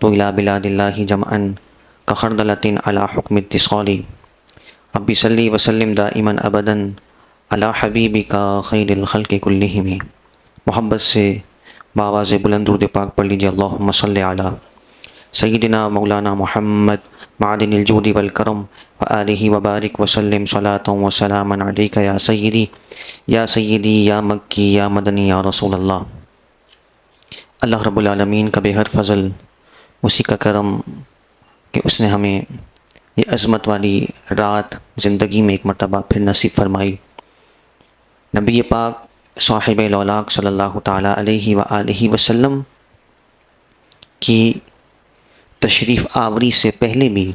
سرت إلى بلاد الله جمعا كخردلة على حكم اتصال رب صل وسلم دائما ابدا على حبیبک خیر الخلق کلہم۔ محبت سے بآواز بلند درود پاک پڑھ لیجیے۔ اللہم صلی علی سیدنا مولانا محمد معدن الجود والکرم وآلہ وبارک وسلم صلاۃ وسلاما علیک یا سیدی یا مکی یا مدنی یا رسول اللہ۔ اللہ رب العالمین کا بے حد فضل، اسی کا کرم کہ اس نے ہمیں یہ عظمت والی رات زندگی میں ایک مرتبہ پھر نصیب فرمائی۔ نبی پاک صاحب لولاک صلی اللہ تعالیٰ علیہ وآلہ وسلم کی تشریف آوری سے پہلے بھی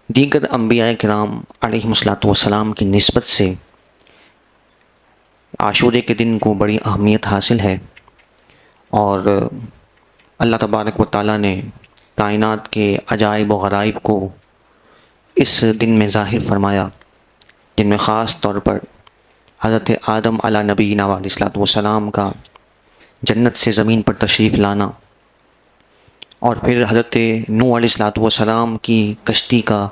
دیگر انبیاء کرام علیہم السلام کی نسبت سے عاشورے کے دن کو بڑی اہمیت حاصل ہے، اور اللہ تبارک و تعالیٰ نے کائنات کے عجائب و غرائب کو اس دن میں ظاہر فرمایا، جن میں خاص طور پر حضرت آدم علیہ نبینا علیہ السلام کا جنت سے زمین پر تشریف لانا، اور پھر حضرت نوح علیہ السلام کی کشتی کا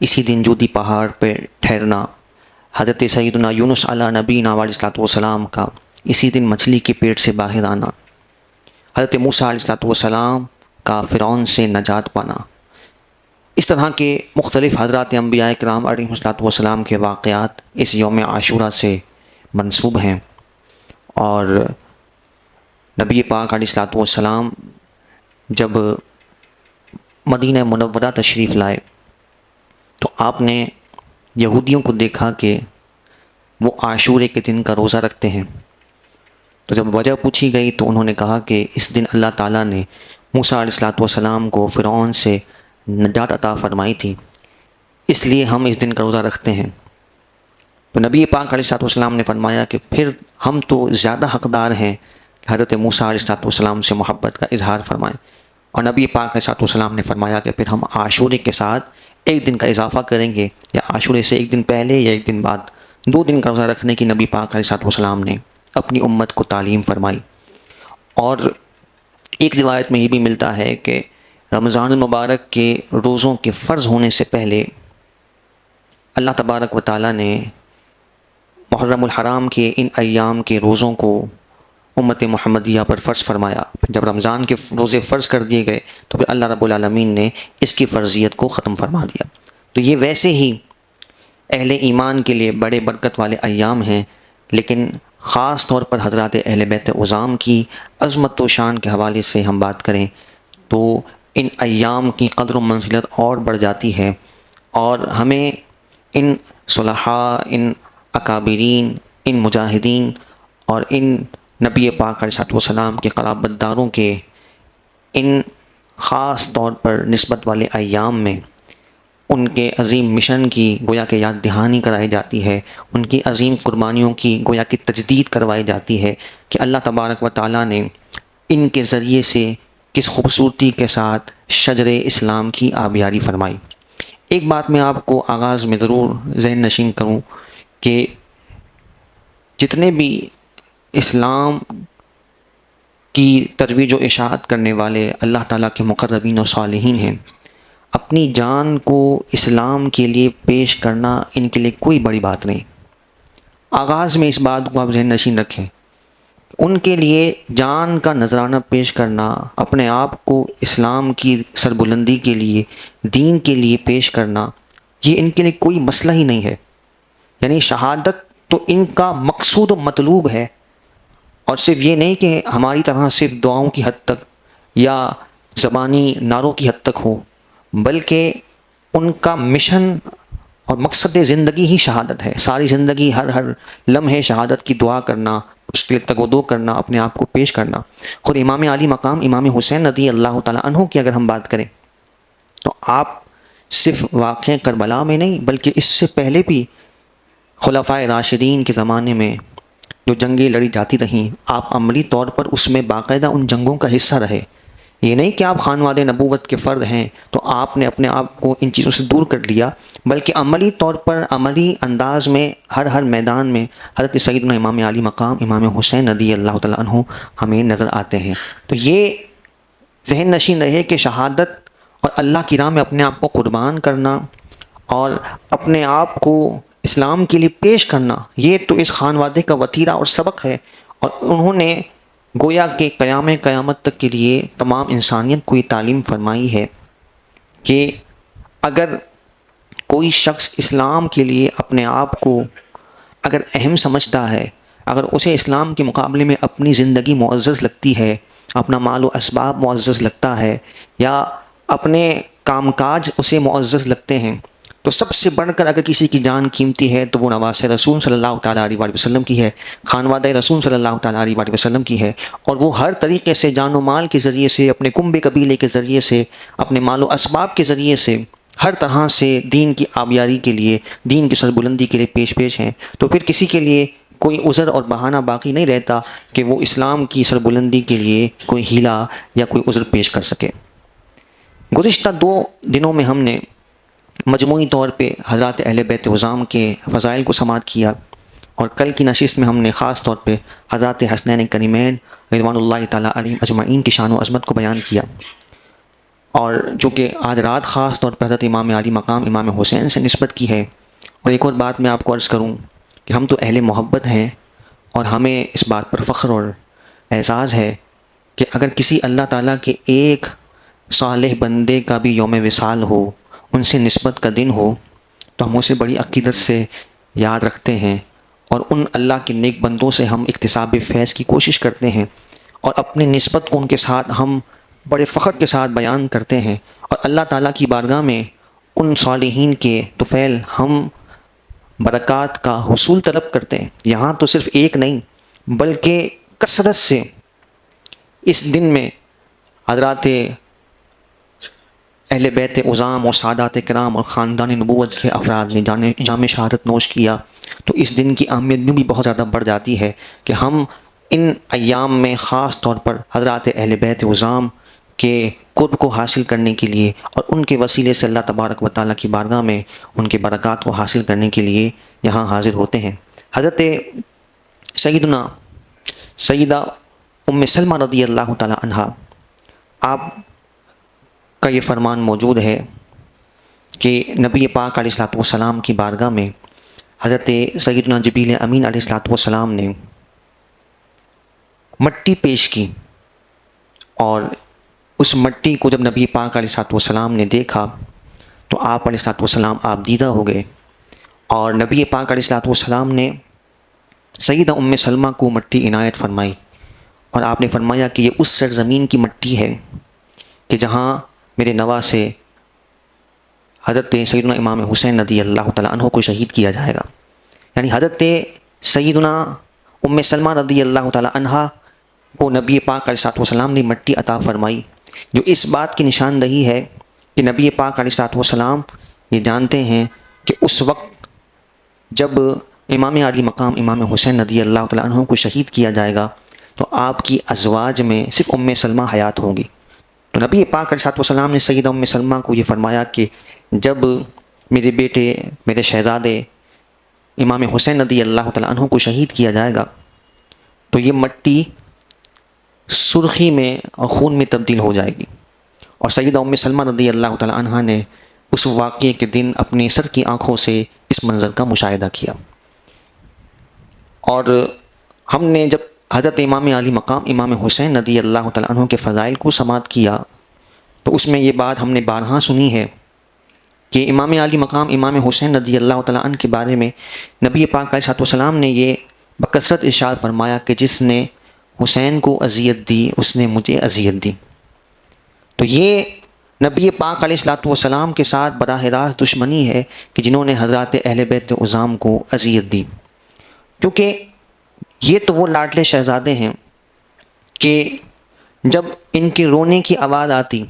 اسی دن جودی پہاڑ پہ ٹھہرنا، حضرت سیدنا یونس علیہ نبینا علیہ السلام کا اسی دن مچھلی کے پیٹ سے باہر آنا، حضرت موسیٰ علیہ السلام کا فرعون سے نجات پانا۔ اس طرح کے مختلف حضرات انبیاء کرام علیہم السلام کے واقعات اس یوم عاشورہ سے منسوب ہیں، اور نبی پاک علیہ السلام جب مدینہ منورہ تشریف لائے تو آپ نے یہودیوں کو دیکھا کہ وہ عاشورے کے دن کا روزہ رکھتے ہیں، تو جب وجہ پوچھی گئی تو انہوں نے کہا کہ اس دن اللہ تعالیٰ نے موسیٰ علیہ السلام کو فرعون سے نجات عطا فرمائی تھی، اس لیے ہم اس دن کا روزہ رکھتے ہیں۔ تو نبی پاک علیہ السلام نے فرمایا کہ پھر ہم تو زیادہ حقدار ہیں کہ حضرت موسیٰ علیہ السلام سے محبت کا اظہار فرمائیں، اور نبی پاک علیہ السلام نے فرمایا کہ پھر ہم عاشورے کے ساتھ ایک دن کا اضافہ کریں گے، یا عاشورے سے ایک دن پہلے یا ایک دن بعد 2 دن کا روزہ رکھنے کی نبی پاک علیہ السلام نے اپنی امت کو تعلیم فرمائی۔ اور ایک روایت میں یہ بھی ملتا ہے کہ رمضان المبارک کے روزوں کے فرض ہونے سے پہلے اللہ تبارک و تعالیٰ نے محرم الحرام کے ان ایام کے روزوں کو امت محمدیہ پر فرض فرمایا۔ جب رمضان کے روزے فرض کر دیے گئے تو پھر اللہ رب العالمین نے اس کی فرضیت کو ختم فرما دیا۔ تو یہ ویسے ہی اہل ایمان کے لیے بڑے برکت والے ایام ہیں، لیکن خاص طور پر حضرات اہل بیت عظام کی عظمت و شان کے حوالے سے ہم بات کریں تو ان ایام کی قدر و منزلت اور بڑھ جاتی ہے، اور ہمیں ان صلحاء، ان اکابرین، ان مجاہدین اور ان نبی پاک علیہ السلام کے قرابت داروں کے ان خاص طور پر نسبت والے ایام میں ان کے عظیم مشن کی گویا کہ یاد دہانی کرائی جاتی ہے، ان کی عظیم قربانیوں کی گویا کہ تجدید کروائی جاتی ہے کہ اللہ تبارک و تعالیٰ نے ان کے ذریعے سے کس خوبصورتی کے ساتھ شجر اسلام کی آبیاری فرمائی۔ ایک بات میں آپ کو آغاز میں ضرور ذہن نشین کروں کہ جتنے بھی اسلام کی ترویج و اشاعت کرنے والے اللہ تعالیٰ کے مقربین و صالحین ہیں، اپنی جان کو اسلام کے لیے پیش کرنا ان کے لیے کوئی بڑی بات نہیں۔ آغاز میں اس بات کو آپ ذہن نشین رکھیں، ان کے لیے جان کا نذرانہ پیش کرنا، اپنے آپ کو اسلام کی سربلندی کے لیے، دین کے لیے پیش کرنا، یہ ان کے لیے کوئی مسئلہ ہی نہیں ہے۔ یعنی شہادت تو ان کا مقصود و مطلوب ہے، اور صرف یہ نہیں کہ ہماری طرح صرف دعاؤں کی حد تک یا زبانی نعروں کی حد تک ہو، بلکہ ان کا مشن اور مقصد زندگی ہی شہادت ہے۔ ساری زندگی ہر لمحے شہادت کی دعا کرنا، اس کے لیے تگودو کرنا، اپنے آپ کو پیش کرنا۔ خود امام علی مقام امام حسین رضی اللہ تعالیٰ عنہ کی اگر ہم بات کریں تو آپ صرف واقعہ کربلا میں نہیں بلکہ اس سے پہلے بھی خلفائے راشدین کے زمانے میں جو جنگیں لڑی جاتی رہیں، آپ عملی طور پر اس میں باقاعدہ ان جنگوں کا حصہ رہے۔ یہ نہیں کہ آپ خانواد نبوت کے فرد ہیں تو آپ نے اپنے آپ کو ان چیزوں سے دور کر لیا، بلکہ عملی طور پر عملی انداز میں ہر میدان میں حضرت سیدنا امام علی مقام امام حسین رضی اللہ تعالیٰ عنہ ہمیں نظر آتے ہیں۔ تو یہ ذہن نشین رہے کہ شہادت اور اللہ کی راہ میں اپنے آپ کو قربان کرنا اور اپنے آپ کو اسلام کے لیے پیش کرنا، یہ تو اس خانوادے کا وتیرہ اور سبق ہے، اور انہوں نے گویا کہ قیامت تک کے لیے تمام انسانیت کو یہ تعلیم فرمائی ہے کہ اگر کوئی شخص اسلام کے لیے اپنے آپ کو اگر اہم سمجھتا ہے، اگر اسے اسلام کے مقابلے میں اپنی زندگی معزز لگتی ہے، اپنا مال و اسباب معزز لگتا ہے، یا اپنے کام کاج اسے معزز لگتے ہیں، تو سب سے بڑھ کر اگر کسی کی جان قیمتی ہے تو وہ نواز رسول صلی اللہ تعالیٰ علیہ وآلہ وسلم کی ہے، خانوادہ رسول صلی اللہ تعالیٰ علیہ وآلہ وسلم کی ہے، اور وہ ہر طریقے سے جان و مال کے ذریعے سے، اپنے کنبے قبیلے کے ذریعے سے، اپنے مال و اسباب کے ذریعے سے، ہر طرح سے دین کی آبیاری کے لیے، دین کی سربلندی کے لیے پیش ہیں، تو پھر کسی کے لیے کوئی عذر اور بہانہ باقی نہیں رہتا کہ وہ اسلام کی سربلندی کے لیے کوئی ہیلہ یا کوئی عذر پیش کر سکے۔ گزشتہ 2 دنوں میں ہم نے مجموعی طور پہ حضرات اہل بیت عظام کے فضائل کو سماعت کیا، اور کل کی نشست میں ہم نے خاص طور پہ حضرات حسنین کریمین رضوان اللہ تعالیٰ علیہم اجمعین کی شان و عظمت کو بیان کیا، اور چونکہ آج رات خاص طور پر حضرت امام علی مقام امام حسین سے نسبت کی ہے۔ اور ایک اور بات میں آپ کو عرض کروں کہ ہم تو اہل محبت ہیں، اور ہمیں اس بات پر فخر اور اعزاز ہے کہ اگر کسی اللہ تعالیٰ کے ایک صالح بندے کا بھی یوم وصال ہو، ان سے نسبت کا دن ہو، تو ہم اسے بڑی عقیدت سے یاد رکھتے ہیں، اور ان اللہ کے نیک بندوں سے ہم اکتساب فیض کی کوشش کرتے ہیں، اور اپنی نسبت کو ان کے ساتھ ہم بڑے فخر کے ساتھ بیان کرتے ہیں، اور اللہ تعالیٰ کی بارگاہ میں ان صالحین کے طفیل ہم برکات کا حصول طلب کرتے ہیں۔ یہاں تو صرف ایک نہیں بلکہ کثرت سے اس دن میں حضرات اہل بیت عظام اور سادات کرام اور خاندان نبوت کے افراد نے جام شہادت نوش کیا، تو اس دن کی اہمیت بھی بہت زیادہ بڑھ جاتی ہے کہ ہم ان ایام میں خاص طور پر حضرات اہل بیت عظام کے قرب کو حاصل کرنے کے لیے اور ان کے وسیلے سے اللہ تبارک و تعالیٰ کی بارگاہ میں ان کے برکات کو حاصل کرنے کے لیے یہاں حاضر ہوتے ہیں۔ حضرت سیدہ ام سلمہ رضی اللہ تعالیٰ عنہا، آپ کا یہ فرمان موجود ہے کہ نبی پاک علیہ الصلوۃ والسلام کی بارگاہ میں حضرت سیدنا جبریل امین علیہ الصلوۃ والسلام نے مٹی پیش کی، اور اس مٹی کو جب نبی پاک علیہ الصلوۃ والسلام نے دیکھا تو آپ علیہ الصلوۃ والسلام آپ دیدہ ہو گئے، اور نبی پاک علیہ الصلوۃ والسلام نے سیدہ ام سلمہ کو مٹی عنایت فرمائی، اور آپ نے فرمایا کہ یہ اس سرزمین کی مٹی ہے کہ جہاں میرے نوا سے حضرت سیدنا امام حسین رضی اللہ تعالیٰ عنہ کو شہید کیا جائے گا۔ یعنی حضرت سیدنا ام سلمہ رضی اللہ تعالیٰ عنہ کو نبی پاک علیہ الصلوۃ والسلام نے مٹی عطا فرمائی، جو اس بات کی نشاندہی ہے کہ نبی پاک علیہ الصلوۃ والسلام یہ جانتے ہیں کہ اس وقت جب امام علی مقام امام حسین رضی اللہ تعالیٰ عنہ کو شہید کیا جائے گا تو آپ کی ازواج میں صرف ام سلمہ حیات ہوں گی۔ تو نبی پاک علیہ الصلوۃ والسلام نے سیدہ ام سلمہ کو یہ فرمایا کہ جب میرے بیٹے میرے شہزادے امام حسین رضی اللہ تعالیٰ عنہ کو شہید کیا جائے گا تو یہ مٹی سرخی میں اور خون میں تبدیل ہو جائے گی۔ اور سیدہ ام سلمہ رضی اللہ تعالیٰ عنہ نے اس واقعے کے دن اپنے سر کی آنکھوں سے اس منظر کا مشاہدہ کیا، اور ہم نے جب حضرت امام علی مقام امام حسین رضی اللہ تعالیٰ عنہ کے فضائل کو سماعت کیا تو اس میں یہ بات ہم نے بارہا سنی ہے کہ امام علی مقام امام حسین رضی اللہ تعالیٰ عنہ کے بارے میں نبی پاک علیہ الصلوۃ والسلام نے یہ بکثرت ارشاد فرمایا کہ جس نے حسین کو اذیت دی اس نے مجھے اذیت دی۔ تو یہ نبی پاک علیہ الصلوۃ والسلام کے ساتھ براہ راست دشمنی ہے کہ جنہوں نے حضرات اہل بیت عظام کو اذیت دی، کیونکہ یہ تو وہ لاڈلے شہزادے ہیں کہ جب ان کے رونے کی آواز آتی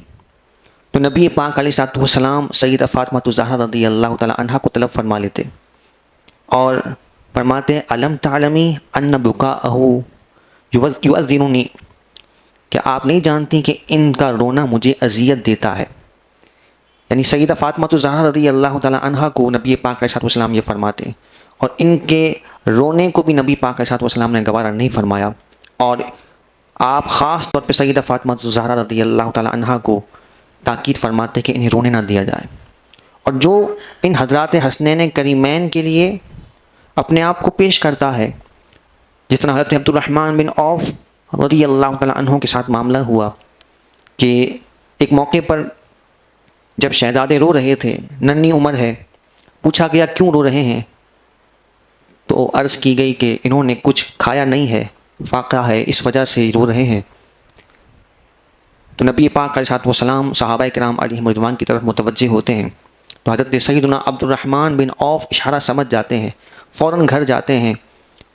تو نبی پاک علیہ الصلوۃ والسلام سیدہ فاطمہ الزہرا رضی اللہ تعالیٰ عنہا کو طلب فرما لیتے اور فرماتے الم تعلمی ان بکاءہ یؤذننی، کہ آپ نہیں جانتی کہ ان کا رونا مجھے اذیت دیتا ہے۔ یعنی سیدہ فاطمہ الزہرا رضی اللہ تعالیٰ عنہا کو نبی پاک علیہ الصلوۃ والسلام یہ فرماتے، اور ان کے رونے کو بھی نبی پاک علیہ الصلوۃ والسلام نے گوارا نہیں فرمایا، اور آپ خاص طور پہ سیدہ فاطمہ الزہرا رضی اللہ تعالی عنہا کو تاکید فرماتے کہ انہیں رونے نہ دیا جائے، اور جو ان حضرات حسنین کریمین کے لیے اپنے آپ کو پیش کرتا ہے، جس طرح حضرت عبد الرحمن بن عوف رضی اللہ تعالی عنہ کے ساتھ معاملہ ہوا کہ ایک موقع پر جب شہزادے رو رہے تھے، ننھی عمر ہے، پوچھا گیا کیوں رو رہے ہیں، تو عرض کی گئی کہ انہوں نے کچھ کھایا نہیں ہے، فاقہ ہے، اس وجہ سے رو رہے ہیں۔ تو نبی پاک علیہ السلام صحابہ کرام علیہم رضوان کی طرف متوجہ ہوتے ہیں، تو حضرت سیدنا عبد الرحمن بن عوف اشارہ سمجھ جاتے ہیں، فوراً گھر جاتے ہیں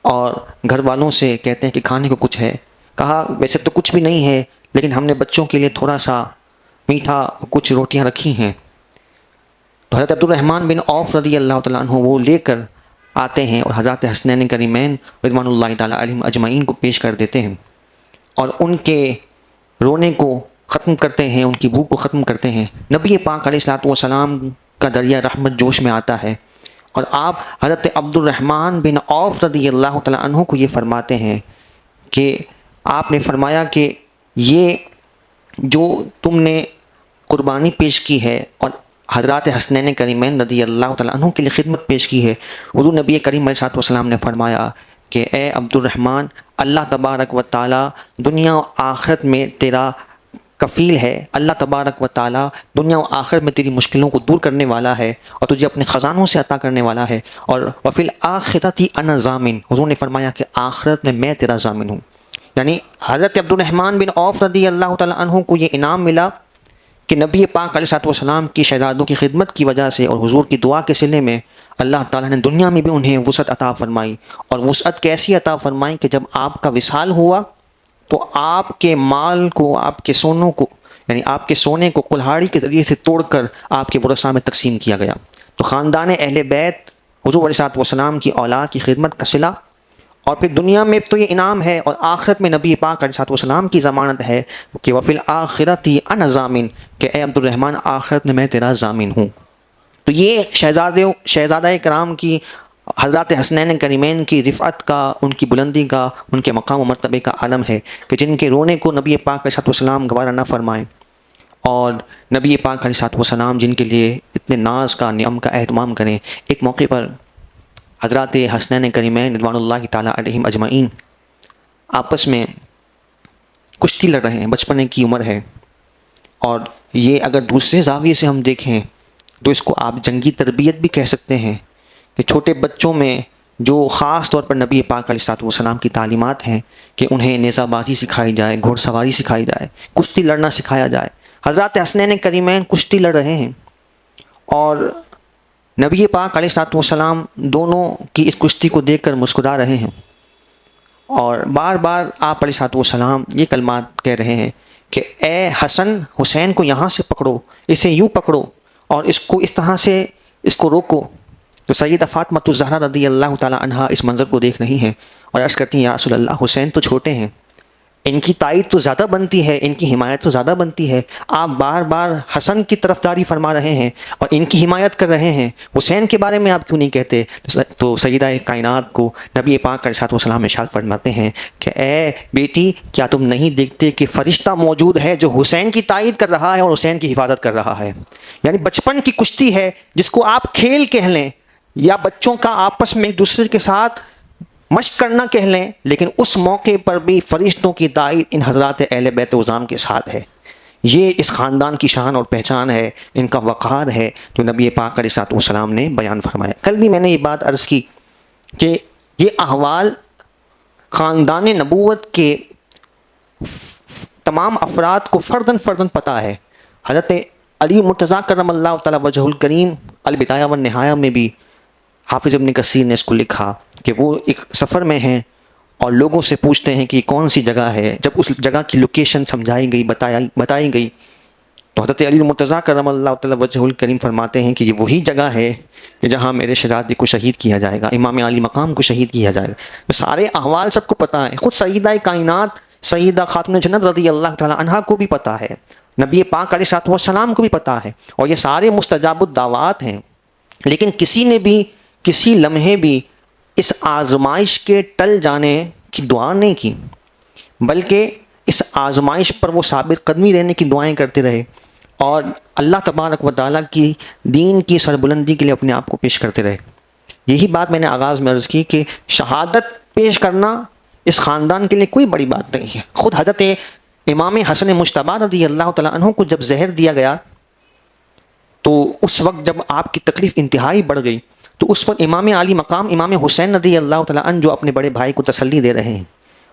اور گھر والوں سے کہتے ہیں کہ کھانے کو کچھ ہے۔ کہا ویسے تو کچھ بھی نہیں ہے، لیکن ہم نے بچوں کے لیے تھوڑا سا میٹھا کچھ روٹیاں رکھی ہیں۔ تو حضرت عبد الرحمن بن عوف رضی اللہ تعالیٰ عنہ وہ لے کر آتے ہیں اور حضرات حسنین کریمین رضوان اللہ تعالیٰ علیہم اجمعین کو پیش کر دیتے ہیں، اور ان کے رونے کو ختم کرتے ہیں، ان کی بھوک کو ختم کرتے ہیں۔ نبی پاک علیہ السلام کا دریا رحمت جوش میں آتا ہے، اور آپ حضرت عبد الرحمن بن عوف رضی اللہ تعالیٰ عنہ کو یہ فرماتے ہیں کہ آپ نے فرمایا کہ یہ جو تم نے قربانی پیش کی ہے اور حضرات حسنین کریمین رضی اللہ تعالیٰ عنہ کے لیے خدمت پیش کی ہے، حضور نبی کریم علیہ السلام نے فرمایا کہ اے عبد الرحمن، اللہ تبارک و تعالیٰ دنیا و آخرت میں تیرا کفیل ہے، اللہ تبارک و تعالیٰ دنیا و آخرت میں تیری مشکلوں کو دور کرنے والا ہے اور تجھے اپنے خزانوں سے عطا کرنے والا ہے، اور وفی الآخرۃ انا ضامن، حضور نے فرمایا کہ آخرت میں تیرا ضامن ہوں۔ یعنی حضرت عبد الرحمن بن عوف رضی اللہ تعالیٰ عنہ کو یہ انعام ملا کہ نبی پاک علیہ السلام کی شہزادوں کی خدمت کی وجہ سے اور حضور کی دعا کے صلے میں اللہ تعالیٰ نے دنیا میں بھی انہیں وسعت عطا فرمائی، اور وسعت کیسی عطا فرمائی کہ جب آپ کا وصال ہوا تو آپ کے مال کو، آپ کے سونوں کو، یعنی آپ کے سونے کو کلہاڑی کے ذریعے سے توڑ کر آپ کے ورثاء میں تقسیم کیا گیا۔ تو خاندان اہل بیت حضور علیہ السلام کی اولاد کی خدمت کا صلہ، اور پھر دنیا میں تو یہ انعام ہے، اور آخرت میں نبی پاک علیہ السلام کی ضمانت ہے کہ وفی الآخرۃ انا ضامن، کہ اے عبد الرحمن آخرت میں تیرا ضامن ہوں۔ تو یہ شہزادہ کرام کی، حضرات حسنین کریمین کی رفعت کا، ان کی بلندی کا، ان کے مقام و مرتبے کا عالم ہے کہ جن کے رونے کو نبی پاک علیہ السلام گوارہ نہ فرمائیں، اور نبی پاک علیہ السلام جن کے لیے اتنے ناز کا، نعم کا اہتمام کریں۔ ایک موقع پر حضرات حسنین کریمین رضوان اللہ تعالیٰ علیہم اجمعین آپس میں کشتی لڑ رہے ہیں، بچپنے کی عمر ہے، اور یہ اگر دوسرے زاویے سے ہم دیکھیں تو اس کو آپ جنگی تربیت بھی کہہ سکتے ہیں، کہ چھوٹے بچوں میں جو خاص طور پر نبی پاک علیہ السلام کی تعلیمات ہیں کہ انہیں نیزہ بازی سکھائی جائے، گھوڑ سواری سکھائی جائے، کشتی لڑنا سکھایا جائے۔ حضرات حسنین کریمین کشتی لڑ رہے ہیں، اور نبی پاک علیہ السلام دونوں کی اس کشتی کو دیکھ کر مسکرا رہے ہیں، اور بار بار آپ علیہ السلام یہ کلمات کہہ رہے ہیں کہ اے حسن، حسین کو یہاں سے پکڑو، اسے یوں پکڑو، اور اس کو اس طرح سے اس کو روکو۔ تو سیدہ فاطمہ الزہرا رضی اللہ تعالیٰ عنہا اس منظر کو دیکھ رہی ہیں اور عرض کرتی ہیں یا رسول اللہ، حسین تو چھوٹے ہیں، ان کی تائید تو زیادہ بنتی ہے، ان کی حمایت تو زیادہ بنتی ہے، آپ بار بار حسن کی طرفداری فرما رہے ہیں اور ان کی حمایت کر رہے ہیں، حسین کے بارے میں آپ کیوں نہیں کہتے؟ تو سیدہ کائنات کو نبی پاک علیہ السلام ارشاد فرماتے ہیں کہ اے بیٹی، کیا تم نہیں دیکھتے کہ فرشتہ موجود ہے جو حسین کی تائید کر رہا ہے اور حسین کی حفاظت کر رہا ہے؟ یعنی بچپن کی کشتی ہے جس کو آپ کھیل کہہ لیں یا بچوں کا آپس میں ایک دوسرے کے ساتھ مشق کرنا کہہ لیں، لیکن اس موقع پر بھی فرشتوں کی تائید ان حضرات اہل بیت عظام کے ساتھ ہے۔ یہ اس خاندان کی شان اور پہچان ہے، ان کا وقار ہے جو نبی پاک علیہ السلام نے بیان فرمایا۔ کل بھی میں نے یہ بات عرض کی کہ یہ احوال خاندان نبوت کے تمام افراد کو فرداً فرداً پتہ ہے۔ حضرت علی مرتضیٰ کرم اللہ تعالیٰ وجہ الکریم البدایہ والنہایہ میں بھی حافظ ابن کثیر نے اس کو لکھا کہ وہ ایک سفر میں ہیں اور لوگوں سے پوچھتے ہیں کہ یہ کون سی جگہ ہے۔ جب اس جگہ کی لوکیشن سمجھائی گئی، بتائی گئی، تو حضرت علی مرتضیٰ کرم اللہ تعالیٰ وجہ الکریم فرماتے ہیں کہ یہ وہی جگہ ہے کہ جہاں میرے شہزادے کو شہید کیا جائے گا، امام علی مقام کو شہید کیا جائے گا۔ تو سارے احوال سب کو پتہ ہے، خود سیدہ کائنات سیدہ خاتون جنت رضی اللہ تعالیٰ عنہا کو بھی پتہ ہے، نبی پاک علیہ السلام کو بھی پتہ ہے، اور یہ سارے مستجاب الدعوات ہیں۔ لیکن کسی نے بھی کسی لمحے بھی اس آزمائش کے ٹل جانے کی دعا نہیں کی، بلکہ اس آزمائش پر وہ ثابت قدمی رہنے کی دعائیں کرتے رہے اور اللہ تبارک و تعالیٰ کی دین کی سربلندی کے لیے اپنے آپ کو پیش کرتے رہے۔ یہی بات میں نے آغاز میں عرض کی کہ شہادت پیش کرنا اس خاندان کے لیے کوئی بڑی بات نہیں ہے۔ خود حضرت امام حسن مجتبیٰ رضی اللہ تعالیٰ عنہ کو جب زہر دیا گیا تو اس وقت جب آپ کی تکلیف انتہائی بڑھ گئی تو اس وقت امام علی مقام امام حسین رضی اللہ تعالیٰ عنہ جو اپنے بڑے بھائی کو تسلی دے رہے ہیں،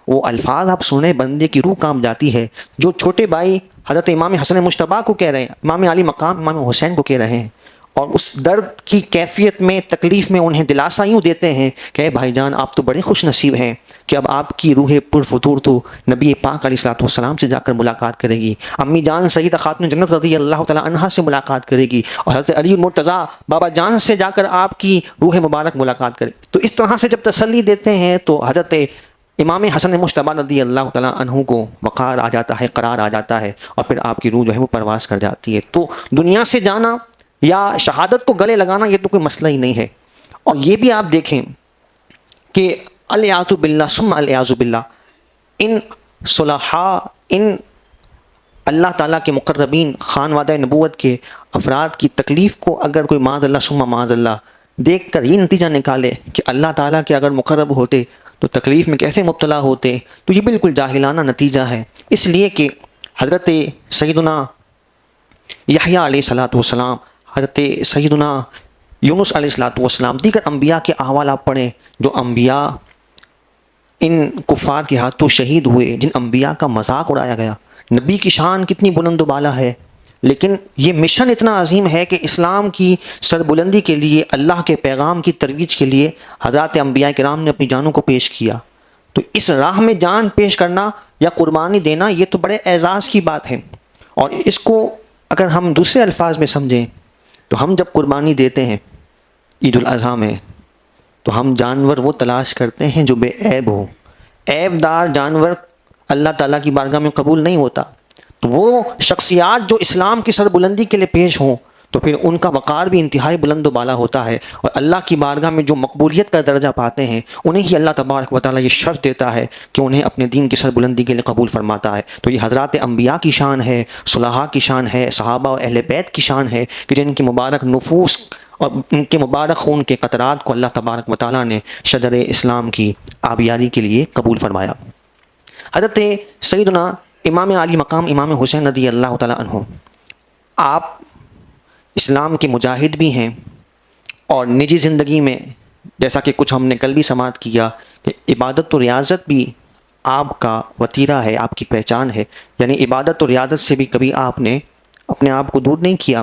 وہ الفاظ آپ سنیں بندے کی روح کانپ جاتی ہے، جو چھوٹے بھائی حضرت امام حسن مجتبیٰ کو کہہ رہے ہیں، امام علی مقام امام حسین کو کہہ رہے ہیں، اور اس درد کی کیفیت میں تکلیف میں انہیں دلاسا یوں دیتے ہیں کہ اے بھائی جان آپ تو بڑے خوش نصیب ہیں کہ اب آپ کی روح پرفطور تو نبی پاک علیہ الصلوۃ والسلام سے جا کر ملاقات کرے گی، امی جان سیدہ خاتون جنت رضی اللہ تعالیٰ عنہا سے ملاقات کرے گی، اور حضرت علی المرتضیٰ بابا جان سے جا کر آپ کی روح مبارک ملاقات کرے۔ تو اس طرح سے جب تسلی دیتے ہیں تو حضرت امام حسن مجتبیٰ رضی اللہ تعالیٰ عنہ کو وقار آ جاتا ہے، قرار آ جاتا ہے، اور پھر آپ کی روح جو ہے وہ پرواز کر جاتی ہے۔ تو دنیا سے جانا یا شہادت کو گلے لگانا یہ تو کوئی مسئلہ ہی نہیں ہے۔ اور یہ بھی آپ دیکھیں کہ الیاذ باللہ ثم الیاذ باللہ، ان صلحاء، ان اللہ تعالیٰ کے مقربین خانوادہ نبوت کے افراد کی تکلیف کو اگر کوئی معاذ اللہ ثم معاذ اللہ دیکھ کر یہ نتیجہ نکالے کہ اللہ تعالیٰ کے اگر مقرب ہوتے تو تکلیف میں کیسے مبتلا ہوتے، تو یہ بالکل جاہلانہ نتیجہ ہے۔ اس لیے کہ حضرت سیدنا یحییٰ علیہ الصلوۃ والسلام، حضرت سیدنا یونس علیہ الصلوۃ والسلام، دیگر انبیاء کے احوال آپ پڑھیں، جو انبیاء ان کفار کے ہاتھوں شہید ہوئے، جن انبیاء کا مذاق اڑایا گیا۔ نبی کی شان کتنی بلند و بالا ہے، لیکن یہ مشن اتنا عظیم ہے کہ اسلام کی سربلندی کے لیے، اللہ کے پیغام کی ترویج کے لیے حضرات انبیاء کرام نے اپنی جانوں کو پیش کیا۔ تو اس راہ میں جان پیش کرنا یا قربانی دینا یہ تو بڑے اعزاز کی بات ہے۔ اور اس کو اگر ہم دوسرے الفاظ میں سمجھیں تو ہم جب قربانی دیتے ہیں عید الاضحیٰ میں، تو ہم جانور وہ تلاش کرتے ہیں جو بے عیب ہو۔ عیب دار جانور اللہ تعالیٰ کی بارگاہ میں قبول نہیں ہوتا۔ تو وہ شخصیات جو اسلام کی سربلندی کے لیے پیش ہوں تو پھر ان کا وقار بھی انتہائی بلند و بالا ہوتا ہے، اور اللہ کی بارگاہ میں جو مقبولیت کا درجہ پاتے ہیں انہیں ہی اللہ تبارک و تعالیٰ یہ شرط دیتا ہے کہ انہیں اپنے دین کی سربلندی کے لیے قبول فرماتا ہے۔ تو یہ حضرات انبیاء کی شان ہے، صلحاء کی شان ہے، صحابہ و اہل بیت کی شان ہے کہ جن کی مبارک نفوس اور ان کے مبارک خون کے قطرات کو اللہ تبارک و تعالیٰ نے شجر اسلام کی آبیاری کے لیے قبول فرمایا۔ حضرت سیدنا امام علی مقام امام حسین رضی اللہ تعالیٰ عنہ، آپ اسلام کے مجاہد بھی ہیں، اور نجی زندگی میں جیسا کہ کچھ ہم نے کل بھی سماعت کیا کہ عبادت و ریاضت بھی آپ کا وتیرہ ہے، آپ کی پہچان ہے، یعنی عبادت و ریاضت سے بھی کبھی آپ نے اپنے آپ کو دور نہیں کیا۔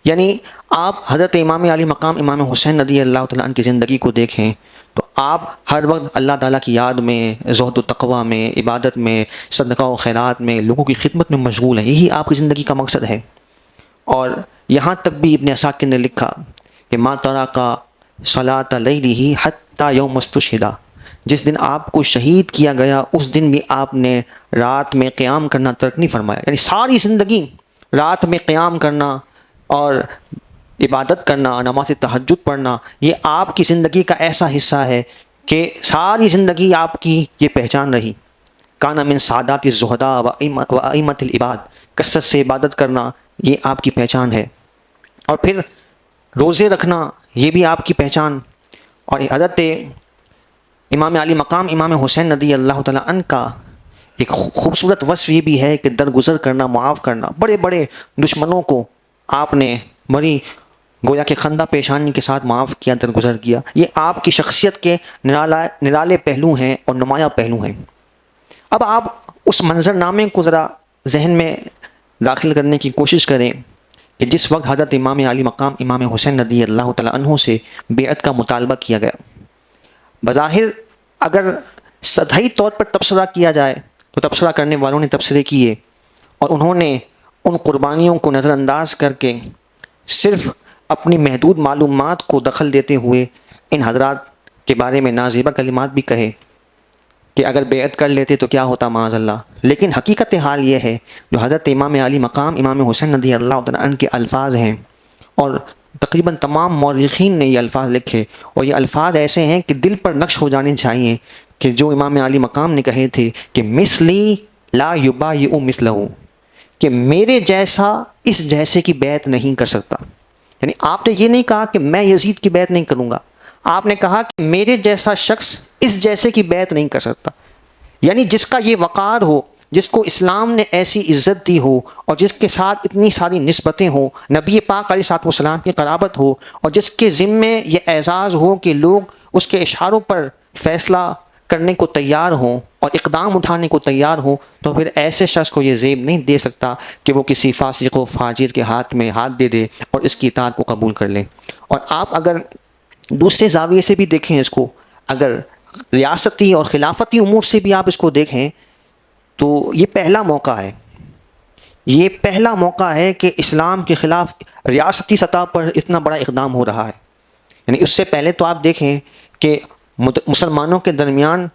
یعنی آپ حضرت امام علی مقام امام حسین رضی اللہ تعالیٰ عنہ کی زندگی کو دیکھیں تو آپ ہر وقت اللہ تعالیٰ کی یاد میں، زہد و تقویٰ میں، عبادت میں، صدقہ و خیرات میں، لوگوں کی خدمت میں مشغول ہیں۔ یہی آپ کی زندگی کا مقصد ہے۔ اور یہاں تک بھی ابن عساکر نے لکھا کہ ما ترک صلاۃ لیلہ حتی یوم استشہد، جس دن آپ کو شہید کیا گیا اس دن بھی آپ نے رات میں قیام کرنا ترک نہیں فرمایا۔ یعنی ساری زندگی رات میں قیام کرنا اور عبادت کرنا، نماز تہجد پڑھنا، یہ آپ کی زندگی کا ایسا حصہ ہے کہ ساری زندگی آپ کی یہ پہچان رہی۔ کان من سعادات الزہداء و ائمۃ العباد، کثرت سے عبادت کرنا یہ آپ کی پہچان ہے، اور پھر روزے رکھنا یہ بھی آپ کی پہچان۔ اور حضرت امام علی مقام امام حسین رضی اللہ تعالیٰ عنہ کا ایک خوبصورت وصف یہ بھی ہے کہ درگزر کرنا، معاف کرنا، بڑے بڑے دشمنوں کو آپ نے بڑی گویا کہ خندہ پیشانی کے ساتھ معاف کیا، درگزر کیا۔ یہ آپ کی شخصیت کے نرالے پہلو ہیں اور نمایاں پہلو ہیں۔ اب آپ اس منظرنامے کو ذرا ذہن میں داخل کرنے کی کوشش کریں کہ جس وقت حضرت امام علی مقام امام حسین رضی اللہ تعالیٰ عنہ سے بیعت کا مطالبہ کیا گیا، بظاہر اگر سطحی طور پر تبصرہ کیا جائے تو تبصرہ کرنے والوں نے تبصرے کیے، اور انہوں نے ان قربانیوں کو نظر انداز کر کے صرف اپنی محدود معلومات کو دخل دیتے ہوئے ان حضرات کے بارے میں نازیبہ کلمات بھی کہے کہ اگر بیعت کر لیتے تو کیا ہوتا معاذ اللہ۔ لیکن حقیقت حال یہ ہے جو حضرت امام علی مقام امام حسین رضی اللہ تعالیٰ عنہ کے الفاظ ہیں، اور تقریباً تمام مورخین نے یہ الفاظ لکھے، اور یہ الفاظ ایسے ہیں کہ دل پر نقش ہو جانے چاہیے، کہ جو امام علی مقام نے کہے تھے کہ مثلی لا یبایع مثلہ، کہ میرے جیسا اس جیسے کی بیعت نہیں کر سکتا. یعنی آپ نے یہ نہیں کہا کہ میں یزید کی بیعت نہیں کروں گا، آپ نے کہا کہ میرے جیسا شخص اس جیسے کی بیعت نہیں کر سکتا. یعنی جس کا یہ وقار ہو، جس کو اسلام نے ایسی عزت دی ہو، اور جس کے ساتھ اتنی ساری نسبتیں ہوں، نبی پاک علیہ الصلوۃ والسلام کی قرابت ہو، اور جس کے ذمے یہ اعزاز ہو کہ لوگ اس کے اشاروں پر فیصلہ کرنے کو تیار ہوں اور اقدام اٹھانے کو تیار ہوں، تو پھر ایسے شخص کو یہ زیب نہیں دے سکتا کہ وہ کسی فاسق و فاجر کے ہاتھ میں ہاتھ دے دے اور اس کی اطاعت کو قبول کر لے. اور آپ اگر دوسرے زاویے سے بھی دیکھیں اس کو، اگر ریاستی اور خلافتی امور سے بھی آپ اس کو دیکھیں، تو یہ پہلا موقع ہے، یہ پہلا موقع ہے کہ اسلام کے خلاف ریاستی سطح پر اتنا بڑا اقدام ہو رہا ہے. یعنی اس سے پہلے تو آپ دیکھیں کہ مسلمانوں کے درمیان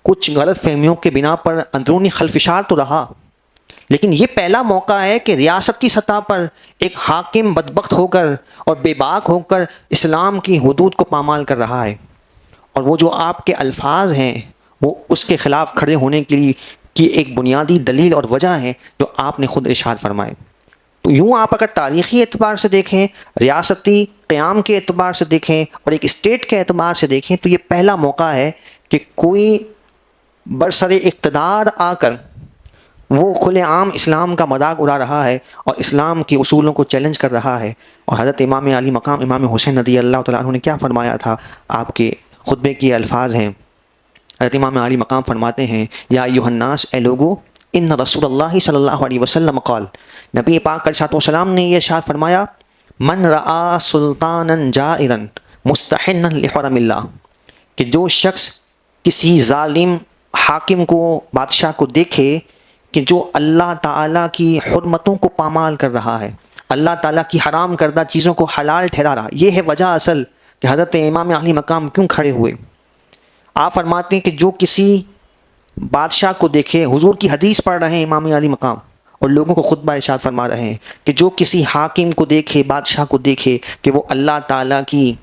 کچھ غلط فہمیوں کے بنا پر اندرونی خلفشار تو رہا، لیکن یہ پہلا موقع ہے کہ ریاستی سطح پر ایک حاکم بدبخت ہو کر اور بے باک ہو کر اسلام کی حدود کو پامال کر رہا ہے. اور وہ جو آپ کے الفاظ ہیں وہ اس کے خلاف کھڑے ہونے کے لیے کی ایک بنیادی دلیل اور وجہ ہے جو آپ نے خود ارشاد فرمائے. تو یوں آپ اگر تاریخی اعتبار سے دیکھیں، ریاستی قیام کے اعتبار سے دیکھیں اور ایک اسٹیٹ کے اعتبار سے دیکھیں، تو یہ پہلا موقع ہے کہ کوئی برسر اقتدار آ کر وہ کھلے عام اسلام کا مذاق اڑا رہا ہے اور اسلام کے اصولوں کو چیلنج کر رہا ہے. اور حضرت امام علی مقام امام حسین رضی اللہ تعالیٰ عنہ نے کیا فرمایا تھا؟ آپ کے خطبے کے الفاظ ہیں. حضرت امام علی مقام فرماتے ہیں، یا ایھا الناس، اے لوگو، ان رسول اللہ صلی اللہ علیہ وسلم قال، نبی پاک علیہ السلام نے یہ ارشاد فرمایا، من رآ سلطانا جائرا مستحنا لحرم اللہ، کہ جو شخص کسی ظالم حاکم کو، بادشاہ کو دیکھے کہ جو اللہ تعالیٰ کی حرمتوں کو پامال کر رہا ہے، اللہ تعالیٰ کی حرام کردہ چیزوں کو حلال ٹھہرا رہا. یہ ہے وجہ اصل کہ حضرت امام علی مقام کیوں کھڑے ہوئے. آپ فرماتے ہیں کہ جو کسی بادشاہ کو دیکھے، حضور کی حدیث پڑھ رہے ہیں امام علی مقام اور لوگوں کو خطبہ ارشاد فرما رہے ہیں کہ جو کسی حاکم کو دیکھے، بادشاہ کو دیکھے کہ وہ اللہ تعالیٰ کی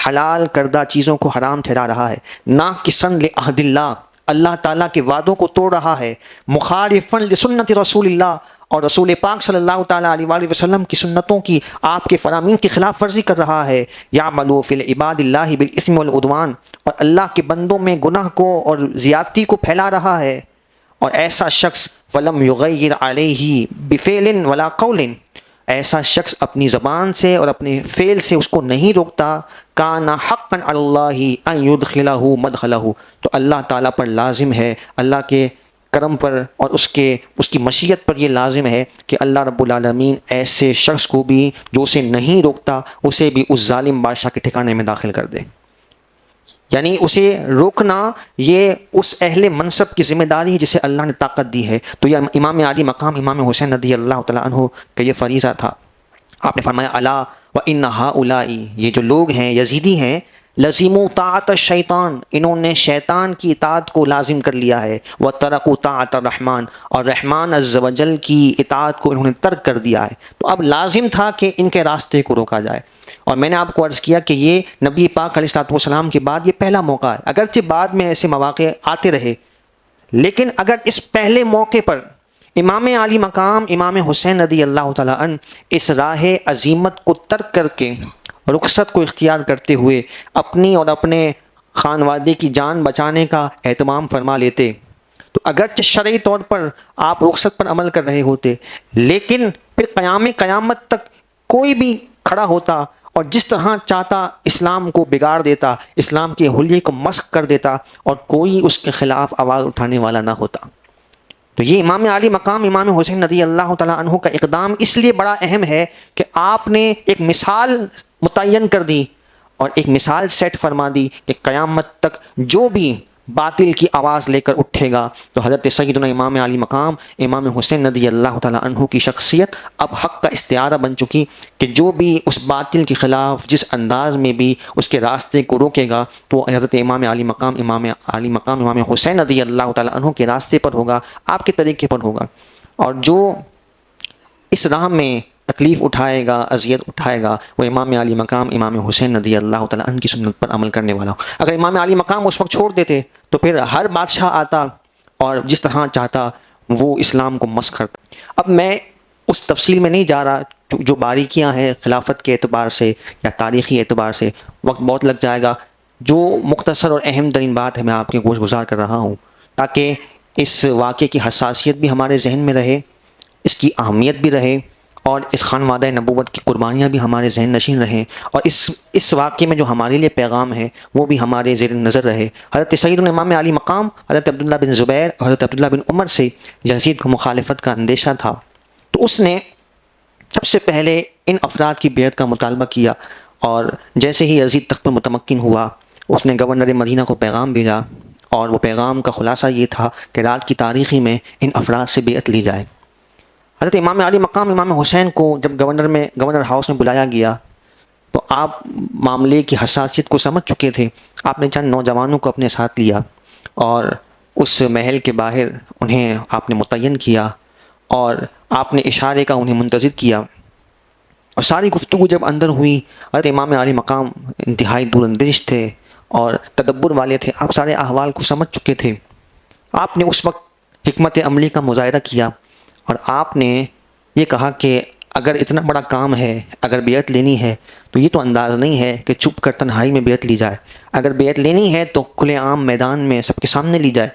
حلال کردہ چیزوں کو حرام ٹھہرا رہا ہے، ناقصاً لعہد اللہ، اللہ تعالیٰ کے وعدوں کو توڑ رہا ہے، مخالفاً لسنت رسول اللہ، اور رسول پاک صلی اللہ تعالیٰ علیہ وآلہ وسلم کی سنتوں کی، آپ کے فرامین کی خلاف ورزی کر رہا ہے، یعمل فی العباد اللہ بالاثم والعدوان، اور اللہ کے بندوں میں گناہ کو اور زیادتی کو پھیلا رہا ہے. اور ایسا شخص فلم یغیر علیہ بفعل ولا قول، ایسا شخص اپنی زبان سے اور اپنے فعل سے اس کو نہیں روکتا، کان حقا علی اللہ ان یدخلہ مدخلہ، تو اللہ تعالیٰ پر لازم ہے، اللہ کے کرم پر اور اس کی مشیت پر یہ لازم ہے کہ اللہ رب العالمین ایسے شخص کو بھی جو اسے نہیں روکتا، اسے بھی اس ظالم بادشاہ کے ٹھکانے میں داخل کر دے. یعنی اسے روکنا یہ اس اہل منصب کی ذمہ داری ہے جسے اللہ نے طاقت دی ہے. تو یہ امام علی مقام امام حسین رضی اللہ تعالیٰ عنہ کا یہ فریضہ تھا. آپ نے فرمایا، الا وان ہؤلاء، یہ جو لوگ ہیں یزیدی ہیں، لزموا طاعت الشیطان، انہوں نے شیطان کی اطاعت کو لازم کر لیا ہے، وترکوا طاعت الرحمن، اور رحمان عز و جل کی اطاعت کو انہوں نے ترک کر دیا ہے. تو اب لازم تھا کہ ان کے راستے کو روکا جائے. اور میں نے آپ کو عرض کیا کہ یہ نبی پاک علیہ الصلوۃ والسلام کے بعد یہ پہلا موقع ہے. اگرچہ بعد میں ایسے مواقع آتے رہے، لیکن اگر اس پہلے موقع پر امام علی مقام امام حسین رضی اللہ تعالیٰ عنہ اس راہ عظیمت کو ترک کر کے رخصت کو اختیار کرتے ہوئے اپنی اور اپنے خانوادے کی جان بچانے کا اہتمام فرما لیتے، تو اگرچہ شرعی طور پر آپ رخصت پر عمل کر رہے ہوتے، لیکن پھر قیامت تک کوئی بھی کھڑا ہوتا اور جس طرح چاہتا اسلام کو بگاڑ دیتا، اسلام کے حلیے کو مسخ کر دیتا، اور کوئی اس کے خلاف آواز اٹھانے والا نہ ہوتا. تو یہ امام علی مقام امام حسین رضی اللہ تعالیٰ عنہ کا اقدام اس لیے بڑا اہم ہے کہ آپ نے ایک مثال متعین کر دی اور ایک مثال سیٹ فرما دی کہ قیامت تک جو بھی باطل کی آواز لے کر اٹھے گا تو حضرت سیدنا امام علی مقام امام حسین رضی اللہ تعالیٰ عنہ کی شخصیت اب حق کا استعارہ بن چکی کہ جو بھی اس باطل کے خلاف جس انداز میں بھی اس کے راستے کو روکے گا تو حضرت امام علی مقام امام حسین رضی اللہ تعالیٰ عنہ کے راستے پر ہوگا، آپ کے طریقے پر ہوگا. اور جو اس راہ میں تکلیف اٹھائے گا، اذیت اٹھائے گا، وہ امام علی مقام امام حسین رضی اللہ تعالیٰ عنہ کی سنت پر عمل کرنے والا ہو. اگر امام علی مقام اس وقت چھوڑ دیتے تو پھر ہر بادشاہ آتا اور جس طرح چاہتا وہ اسلام کو مسخ کرتا۔ اب میں اس تفصیل میں نہیں جا رہا، جو باریکیاں ہیں خلافت کے اعتبار سے یا تاریخی اعتبار سے، وقت بہت لگ جائے گا۔ جو مختصر اور اہم ترین بات ہے میں آپ کے گوش گزار کر رہا ہوں، تاکہ اس واقعے کی حساسیت بھی ہمارے ذہن میں رہے، اس کی اہمیت بھی رہے، اور اس خانوادہ نبوت کی قربانیاں بھی ہمارے ذہن نشین رہیں، اور اس واقعے میں جو ہمارے لیے پیغام ہے وہ بھی ہمارے زیر نظر رہے۔ حضرت سیدنا امام علی مقام حضرت عبداللہ بن زبیر اور حضرت عبداللہ بن عمر سے یزید کو مخالفت کا اندیشہ تھا، تو اس نے سب سے پہلے ان افراد کی بیعت کا مطالبہ کیا، اور جیسے ہی یزید تخت پر متمکن ہوا اس نے گورنر مدینہ کو پیغام بھیجا، اور وہ پیغام کا خلاصہ یہ تھا کہ رات کی تاریخی میں ان افراد سے بیعت لی جائے۔ حضرت امام علی مقام امام حسین کو جب گورنر ہاؤس میں بلایا گیا تو آپ معاملے کی حساسیت کو سمجھ چکے تھے۔ آپ نے چند نوجوانوں کو اپنے ساتھ لیا اور اس محل کے باہر انہیں آپ نے متعین کیا، اور آپ نے اشارے کا انہیں منتظر کیا، اور ساری گفتگو جب اندر ہوئی، حضرت امام علی مقام انتہائی دور اندیش تھے اور تدبر والے تھے، آپ سارے احوال کو سمجھ چکے تھے۔ آپ نے اس وقت حکمت عملی کا مظاہرہ کیا، اور آپ نے یہ کہا کہ اگر اتنا بڑا کام ہے، اگر بیعت لینی ہے تو یہ تو انداز نہیں ہے کہ چھپ کر تنہائی میں بیعت لی جائے، اگر بیعت لینی ہے تو کھلے عام میدان میں سب کے سامنے لی جائے،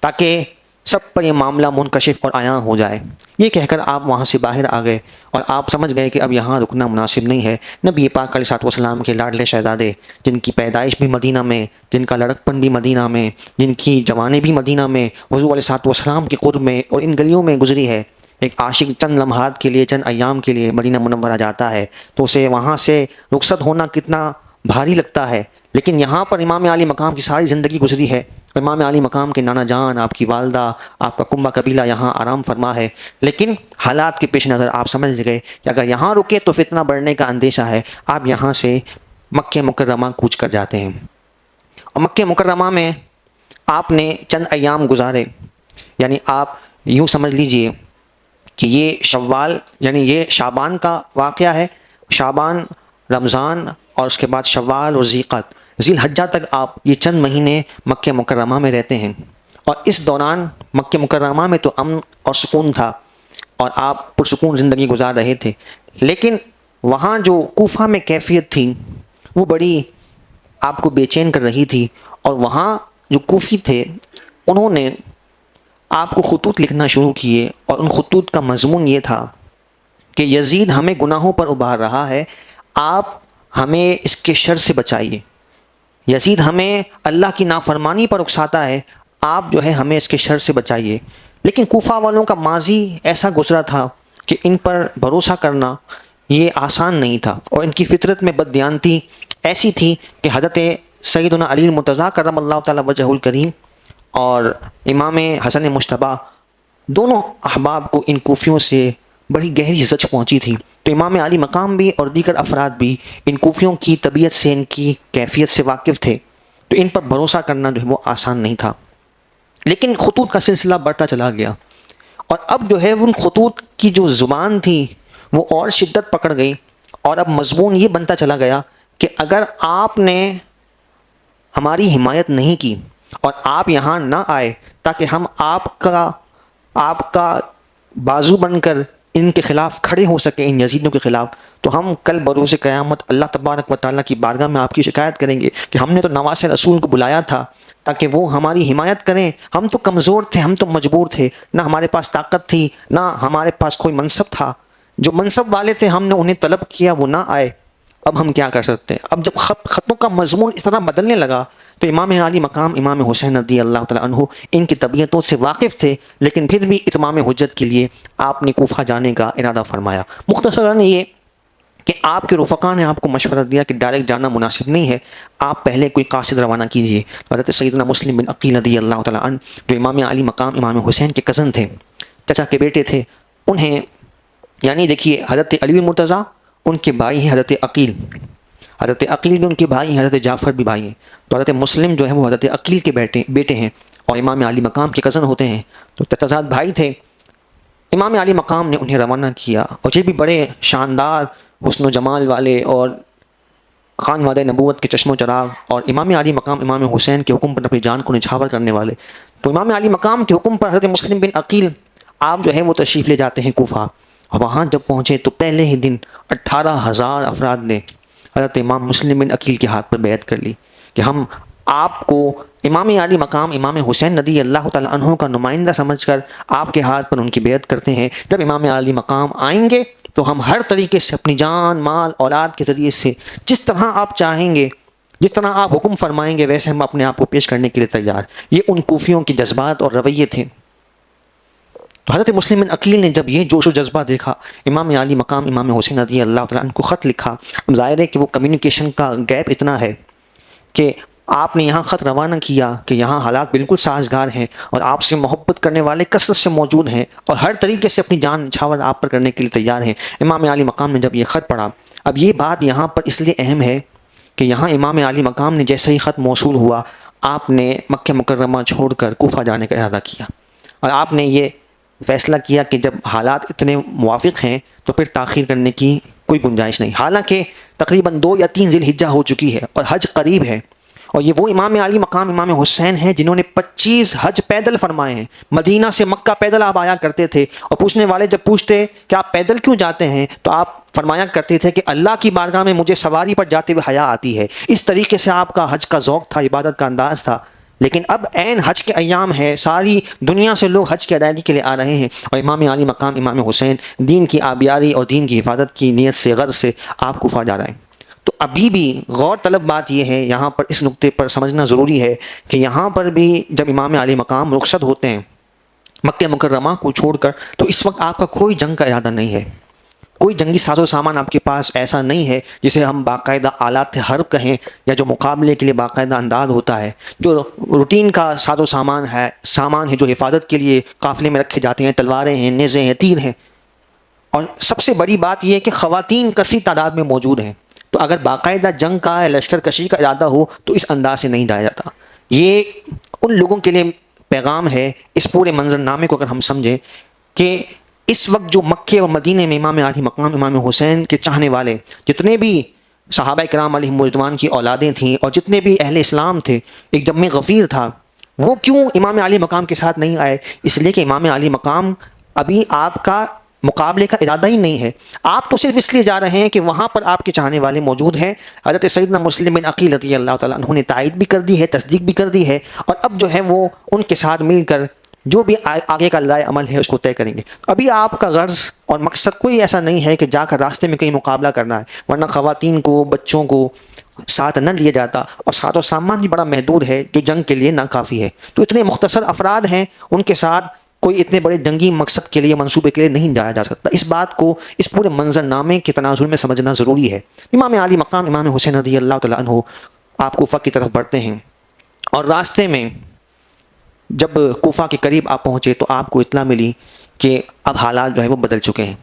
تاکہ سب پر یہ معاملہ منکشف اور عیاں ہو جائے۔ یہ کہہ کر آپ وہاں سے باہر آ گئے، اور آپ سمجھ گئے کہ اب یہاں رکنا مناسب نہیں ہے۔ نبی پاک علیہ الصلوۃ والسلام کے لاڈلے شہزادے، جن کی پیدائش بھی مدینہ میں، جن کا لڑکپن بھی مدینہ میں، جن کی جوانی بھی مدینہ میں، حضور علیہ الصلوۃ والسلام کے قرب میں اور ان گلیوں میں گزری ہے۔ ایک عاشق چند لمحات کے لیے، چند ایام کے لیے مدینہ منورہ جاتا ہے تو اسے وہاں سے رخصت ہونا کتنا بھاری لگتا ہے، لیکن یہاں پر امام علی مقام کی ساری زندگی گزری ہے۔ امام علی مقام کے نانا جان، آپ کی والدہ، آپ کا کنبہ قبیلہ یہاں آرام فرما ہے، لیکن حالات کے پیش نظر آپ سمجھ گئے کہ اگر یہاں رکے تو فتنہ بڑھنے کا اندیشہ ہے۔ آپ یہاں سے مکہ مکرمہ کوچ کر جاتے ہیں، اور مکہ مکرمہ میں آپ نے چند ایام گزارے، یعنی آپ یوں سمجھ لیجئے کہ یہ شوال یعنی یہ شعبان کا واقعہ ہے، شعبان، رمضان، اور اس کے بعد شوال اور ذیقعد، ذی الحجہ تک آپ یہ چند مہینے مکہ مکرمہ میں رہتے ہیں، اور اس دوران مکہ مکرمہ میں تو امن اور سکون تھا اور آپ پرسکون زندگی گزار رہے تھے، لیکن وہاں جو کوفہ میں کیفیت تھی وہ بڑی آپ کو بے چین کر رہی تھی، اور وہاں جو کوفی تھے انہوں نے آپ کو خطوط لکھنا شروع کیے، اور ان خطوط کا مضمون یہ تھا کہ یزید ہمیں گناہوں پر ابھار رہا ہے، آپ ہمیں اس کے شر سے بچائیے۔ یزید ہمیں اللہ کی نافرمانی پر اکساتا ہے، آپ جو ہے ہمیں اس کے شر سے بچائیے۔ لیکن کوفہ والوں کا ماضی ایسا گزرا تھا کہ ان پر بھروسہ کرنا یہ آسان نہیں تھا، اور ان کی فطرت میں بددیانتی ایسی تھی کہ حضرت سیدنا علی المرتضیٰ کرم اللہ تعالی وجہہ الکریم اور امام حسن مجتبیٰ دونوں احباب کو ان کوفیوں سے بڑی گہری زچ پہنچی تھی، تو امام علی مقام بھی اور دیگر افراد بھی ان کوفیوں کی طبیعت سے، ان کی کیفیت سے واقف تھے، تو ان پر بھروسہ کرنا جو ہے وہ آسان نہیں تھا۔ لیکن خطوط کا سلسلہ بڑھتا چلا گیا، اور اب جو ہے ان خطوط کی جو زبان تھی وہ اور شدت پکڑ گئی، اور اب مضمون یہ بنتا چلا گیا کہ اگر آپ نے ہماری حمایت نہیں کی اور آپ یہاں نہ آئے تاکہ ہم آپ کا بازو بن کر ان کے خلاف کھڑے ہو سکیں، ان یزیدوں کے خلاف، تو ہم کل بروز قیامت اللہ تبارک و تعالیٰ کی بارگاہ میں آپ کی شکایت کریں گے کہ ہم نے تو نواس رسول کو بلایا تھا تاکہ وہ ہماری حمایت کریں، ہم تو کمزور تھے، ہم تو مجبور تھے، نہ ہمارے پاس طاقت تھی، نہ ہمارے پاس کوئی منصب تھا، جو منصب والے تھے ہم نے انہیں طلب کیا، وہ نہ آئے، اب ہم کیا کر سکتے ہیں۔ اب جب خطوں کا مضمون اس طرح بدلنے لگا تو امام علی مقام امام حسین رضی اللہ تعالیٰ عنہ ان کی طبیعتوں سے واقف تھے، لیکن پھر بھی اتمام حجت کے لیے آپ نے کوفہ جانے کا ارادہ فرمایا۔ مختصراً یہ کہ آپ کے رفقا نے آپ کو مشورہ دیا کہ ڈائریکٹ جانا مناسب نہیں ہے، آپ پہلے کوئی قاصد روانہ کیجئے۔ حضرت سیدنا مسلم بن عقیل رضی اللہ تعالیٰ عنہ جو امام علی مقام امام حسین کے کزن تھے، چچا کے بیٹے تھے، انہیں یعنی دیکھیے حضرت علی مرتضیٰ ان کے بھائی ہیں حضرت عقیل، حضرت عقیل بھی ان کے بھائی ہیں، حضرت جعفر بھی بھائی ہیں، تو حضرت مسلم جو ہیں وہ حضرت عقیل کے بیٹے ہیں اور امام علی مقام کے کزن ہوتے ہیں، تو چچازاد بھائی تھے۔ امام علی مقام نے انہیں روانہ کیا، اور یہ بھی بڑے شاندار حسن و جمال والے اور خانوادہ نبوت کے چشم و چراغ اور امام علی مقام امام حسین کے حکم پر اپنی جان کو نچھاور کرنے والے، تو امام علی مقام کے حکم پر حضرت مسلم بن عقیل آپ جو ہے وہ تشریف لے جاتے ہیں کوفہ، اور وہاں جب پہنچے تو پہلے ہی دن 18,000 افراد نے حضرت امام مسلم بن عقیل کے ہاتھ پر بیعت کر لی کہ ہم آپ کو امام علی مقام امام حسین رضی اللہ تعالیٰ عنہ کا نمائندہ سمجھ کر آپ کے ہاتھ پر ان کی بیعت کرتے ہیں۔ جب امام علی مقام آئیں گے تو ہم ہر طریقے سے اپنی جان مال اولاد کے ذریعے سے جس طرح آپ چاہیں گے، جس طرح آپ حکم فرمائیں گے، ویسے ہم اپنے آپ کو پیش کرنے کے لیے تیار۔ یہ ان کوفیوں کے جذبات اور رویے تھے۔ تو حضرت مسلم بن عقیل نے جب یہ جوش و جذبہ دیکھا، امام علی مقام امام حسین رضی اللہ تعالیٰ عنہ کو خط لکھا۔ ظاہر ہے کہ وہ کمیونیکیشن کا گیپ اتنا ہے کہ آپ نے یہاں خط روانہ کیا کہ یہاں حالات بالکل سازگار ہیں اور آپ سے محبت کرنے والے کثرت سے موجود ہیں اور ہر طریقے سے اپنی جان نچھاور آپ پر کرنے کے لیے تیار ہیں۔ امام علی مقام نے جب یہ خط پڑھا، اب یہ بات یہاں پر اس لیے اہم ہے کہ یہاں امام علی مقام نے جیسے ہی خط موصول ہوا، آپ نے مکہ مکرمہ چھوڑ کر کوفہ جانے کا ارادہ کیا، اور آپ نے یہ فیصلہ کیا کہ جب حالات اتنے موافق ہیں تو پھر تاخیر کرنے کی کوئی گنجائش نہیں۔ حالانکہ تقریباً 2 یا 3 ذی الحجہ ہو چکی ہے اور حج قریب ہے، اور یہ وہ امام علی مقام امام حسین ہیں جنہوں نے 25 حج پیدل فرمائے ہیں۔ مدینہ سے مکہ پیدل آپ آیا کرتے تھے، اور پوچھنے والے جب پوچھتے کہ آپ پیدل کیوں جاتے ہیں تو آپ فرمایا کرتے تھے کہ اللہ کی بارگاہ میں مجھے سواری پر جاتے ہوئے حیا آتی ہے۔ اس طریقے سے آپ کا حج کا ذوق تھا، عبادت کا انداز تھا۔ لیکن اب عین حج کے ایام ہے، ساری دنیا سے لوگ حج کی ادائیگی کے لیے آ رہے ہیں، اور امام علی مقام امام حسین دین کی آبیاری اور دین کی حفاظت کی نیت سے غرض سے آپ کوفہ جا رہے ہیں۔ تو ابھی بھی غور طلب بات یہ ہے، یہاں پر اس نقطے پر سمجھنا ضروری ہے کہ یہاں پر بھی جب امام علی مقام رخصت ہوتے ہیں مکہ مکرمہ کو چھوڑ کر، تو اس وقت آپ کا کوئی جنگ کا ارادہ نہیں ہے، کوئی جنگی ساز و سامان آپ کے پاس ایسا نہیں ہے جسے ہم باقاعدہ آلات حرب کہیں، یا جو مقابلے کے لیے باقاعدہ انداز ہوتا ہے، جو روٹین کا ساز و سامان ہے جو حفاظت کے لیے قافلے میں رکھے جاتے ہیں، تلواریں ہیں، نیزیں ہیں، تیر ہیں۔ اور سب سے بڑی بات یہ ہے کہ خواتین کثیر تعداد میں موجود ہیں، تو اگر باقاعدہ جنگ کا لشکر کشی کا ارادہ ہو تو اس انداز سے نہیں جایا جاتا۔ یہ ان لوگوں کے لیے پیغام ہے اس پورے منظرنامے کو اگر ہم سمجھیں کہ اس وقت جو مکے و مدینے میں امام علی مقام امام حسین کے چاہنے والے جتنے بھی صحابہ کرام علیہم رضوان کی اولادیں تھیں اور جتنے بھی اہل اسلام تھے، ایک جمع غفیر تھا، وہ کیوں امام علی مقام کے ساتھ نہیں آئے؟ اس لیے کہ امام علی مقام ابھی آپ کا مقابلے کا ارادہ ہی نہیں ہے، آپ تو صرف اس لیے جا رہے ہیں کہ وہاں پر آپ کے چاہنے والے موجود ہیں۔ حضرت سیدنا مسلم بن عقیل رضی اللہ تعالیٰ عنہ نے تائید بھی کر دی ہے، تصدیق بھی کر دی ہے، اور اب جو ہے وہ ان کے ساتھ مل کر جو بھی آگے کا لائے عمل ہے اس کو طے کریں گے۔ ابھی آپ کا غرض اور مقصد کوئی ایسا نہیں ہے کہ جا کر راستے میں کہیں مقابلہ کرنا ہے، ورنہ خواتین کو بچوں کو ساتھ نہ لیا جاتا، اور ساتھ و سامان بھی بڑا محدود ہے جو جنگ کے لیے ناکافی ہے۔ تو اتنے مختصر افراد ہیں، ان کے ساتھ کوئی اتنے بڑے جنگی مقصد کے لیے منصوبے کے لیے نہیں جایا جا سکتا۔ اس بات کو اس پورے منظرنامے کے تناظر میں سمجھنا ضروری ہے۔ امام علی مقام امام حسین رضی اللہ تعالیٰ عنہ آپ کوفہ کی طرف بڑھتے ہیں، اور راستے میں جب کوفہ کے قریب آپ پہنچے تو آپ کو اطلاع ملی کہ اب حالات جو ہے وہ بدل چکے ہیں،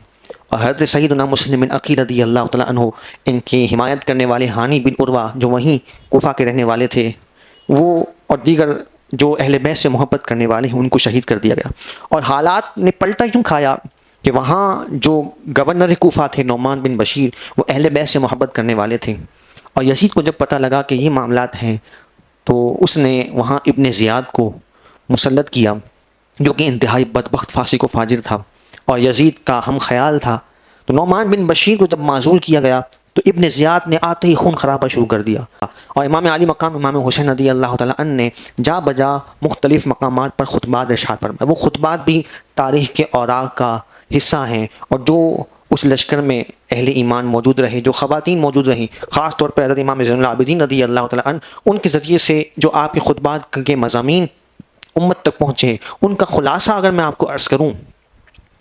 اور حضرت سیدنا مسلم بن عقیل رضی اللہ تعالیٰ عنہ ان کی حمایت کرنے والے ہانی بن عروہ جو وہیں کوفہ کے رہنے والے تھے، وہ اور دیگر جو اہل بیت سے محبت کرنے والے ہیں ان کو شہید کر دیا گیا۔ اور حالات نے پلٹا یوں کھایا کہ وہاں جو گورنر کوفہ تھے نعمان بن بشیر، وہ اہل بیت سے محبت کرنے والے تھے، اور یزید کو جب پتہ لگا کہ یہ معاملات ہیں تو اس نے وہاں ابن زیاد کو مسلط کیا، جو کہ انتہائی بدبخت فاسق و فاجر تھا اور یزید کا ہم خیال تھا۔ تو نعمان بن بشیر کو جب معزول کیا گیا تو ابن زیاد نے آتے ہی خون خرابہ شروع کر دیا، اور امام علی مقام امام حسین رضی اللہ تعالیٰ عنہ نے جا بجا مختلف مقامات پر خطبات ارشاد فرمائے۔ وہ خطبات بھی تاریخ کے اوراق کا حصہ ہیں، اور جو اس لشکر میں اہل ایمان موجود رہے، جو خواتین موجود رہیں، خاص طور پر حضرت امام زین العابدین رضی اللہ تعالیٰ عنہ، ان کے ذریعے سے جو آپ کے خطبات کے مضامین امت تک پہنچے، ان کا خلاصہ اگر میں آپ کو عرض کروں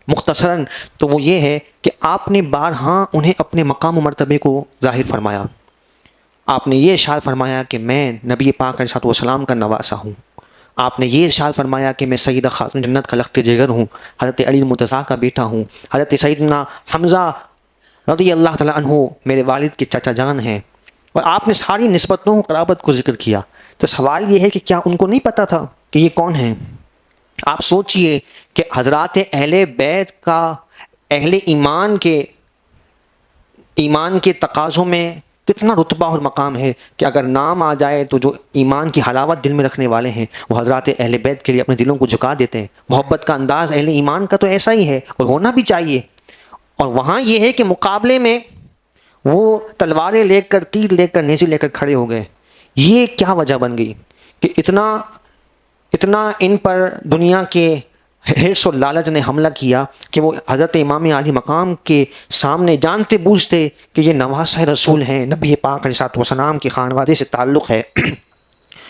مختصراً تو وہ یہ ہے کہ آپ نے بارہاں انہیں اپنے مقام و مرتبے کو ظاہر فرمایا۔ آپ نے یہ ارشاد فرمایا کہ میں نبی پاک علیہ السلام کا نواسہ ہوں، آپ نے یہ ارشاد فرمایا کہ میں سیدہ خاتون جنت کا لخت جگر ہوں، حضرت علی المرتضیٰ کا بیٹا ہوں، حضرت سیدنا حمزہ رضی اللہ تعالیٰ عنہ میرے والد کے چچا جان ہیں، اور آپ نے ساری نسبتوں قرابت کو ذکر کیا۔ تو سوال یہ ہے کہ کیا ان کو نہیں پتہ تھا کہ یہ کون ہیں؟ آپ سوچئے کہ حضرات اہل بیت کا اہل ایمان کے تقاضوں میں کتنا رتبہ اور مقام ہے کہ اگر نام آ جائے تو جو ایمان کی حلاوت دل میں رکھنے والے ہیں وہ حضرات اہل بیت کے لیے اپنے دلوں کو جھکا دیتے ہیں۔ محبت کا انداز اہل ایمان کا تو ایسا ہی ہے اور ہونا بھی چاہیے۔ اور وہاں یہ ہے کہ مقابلے میں وہ تلواریں لے کر، تیر لے کر، نیزے لے کر کھڑے ہو گئے۔ یہ کیا وجہ بن گئی کہ اتنا ان پر دنیا کے حرص و لالچ نے حملہ کیا کہ وہ حضرت امام عالی مقام کے سامنے جانتے بوجھتے کہ یہ نواسہ رسول ہیں، نبی پاک علیہ السلام کے خانوادے سے تعلق ہے،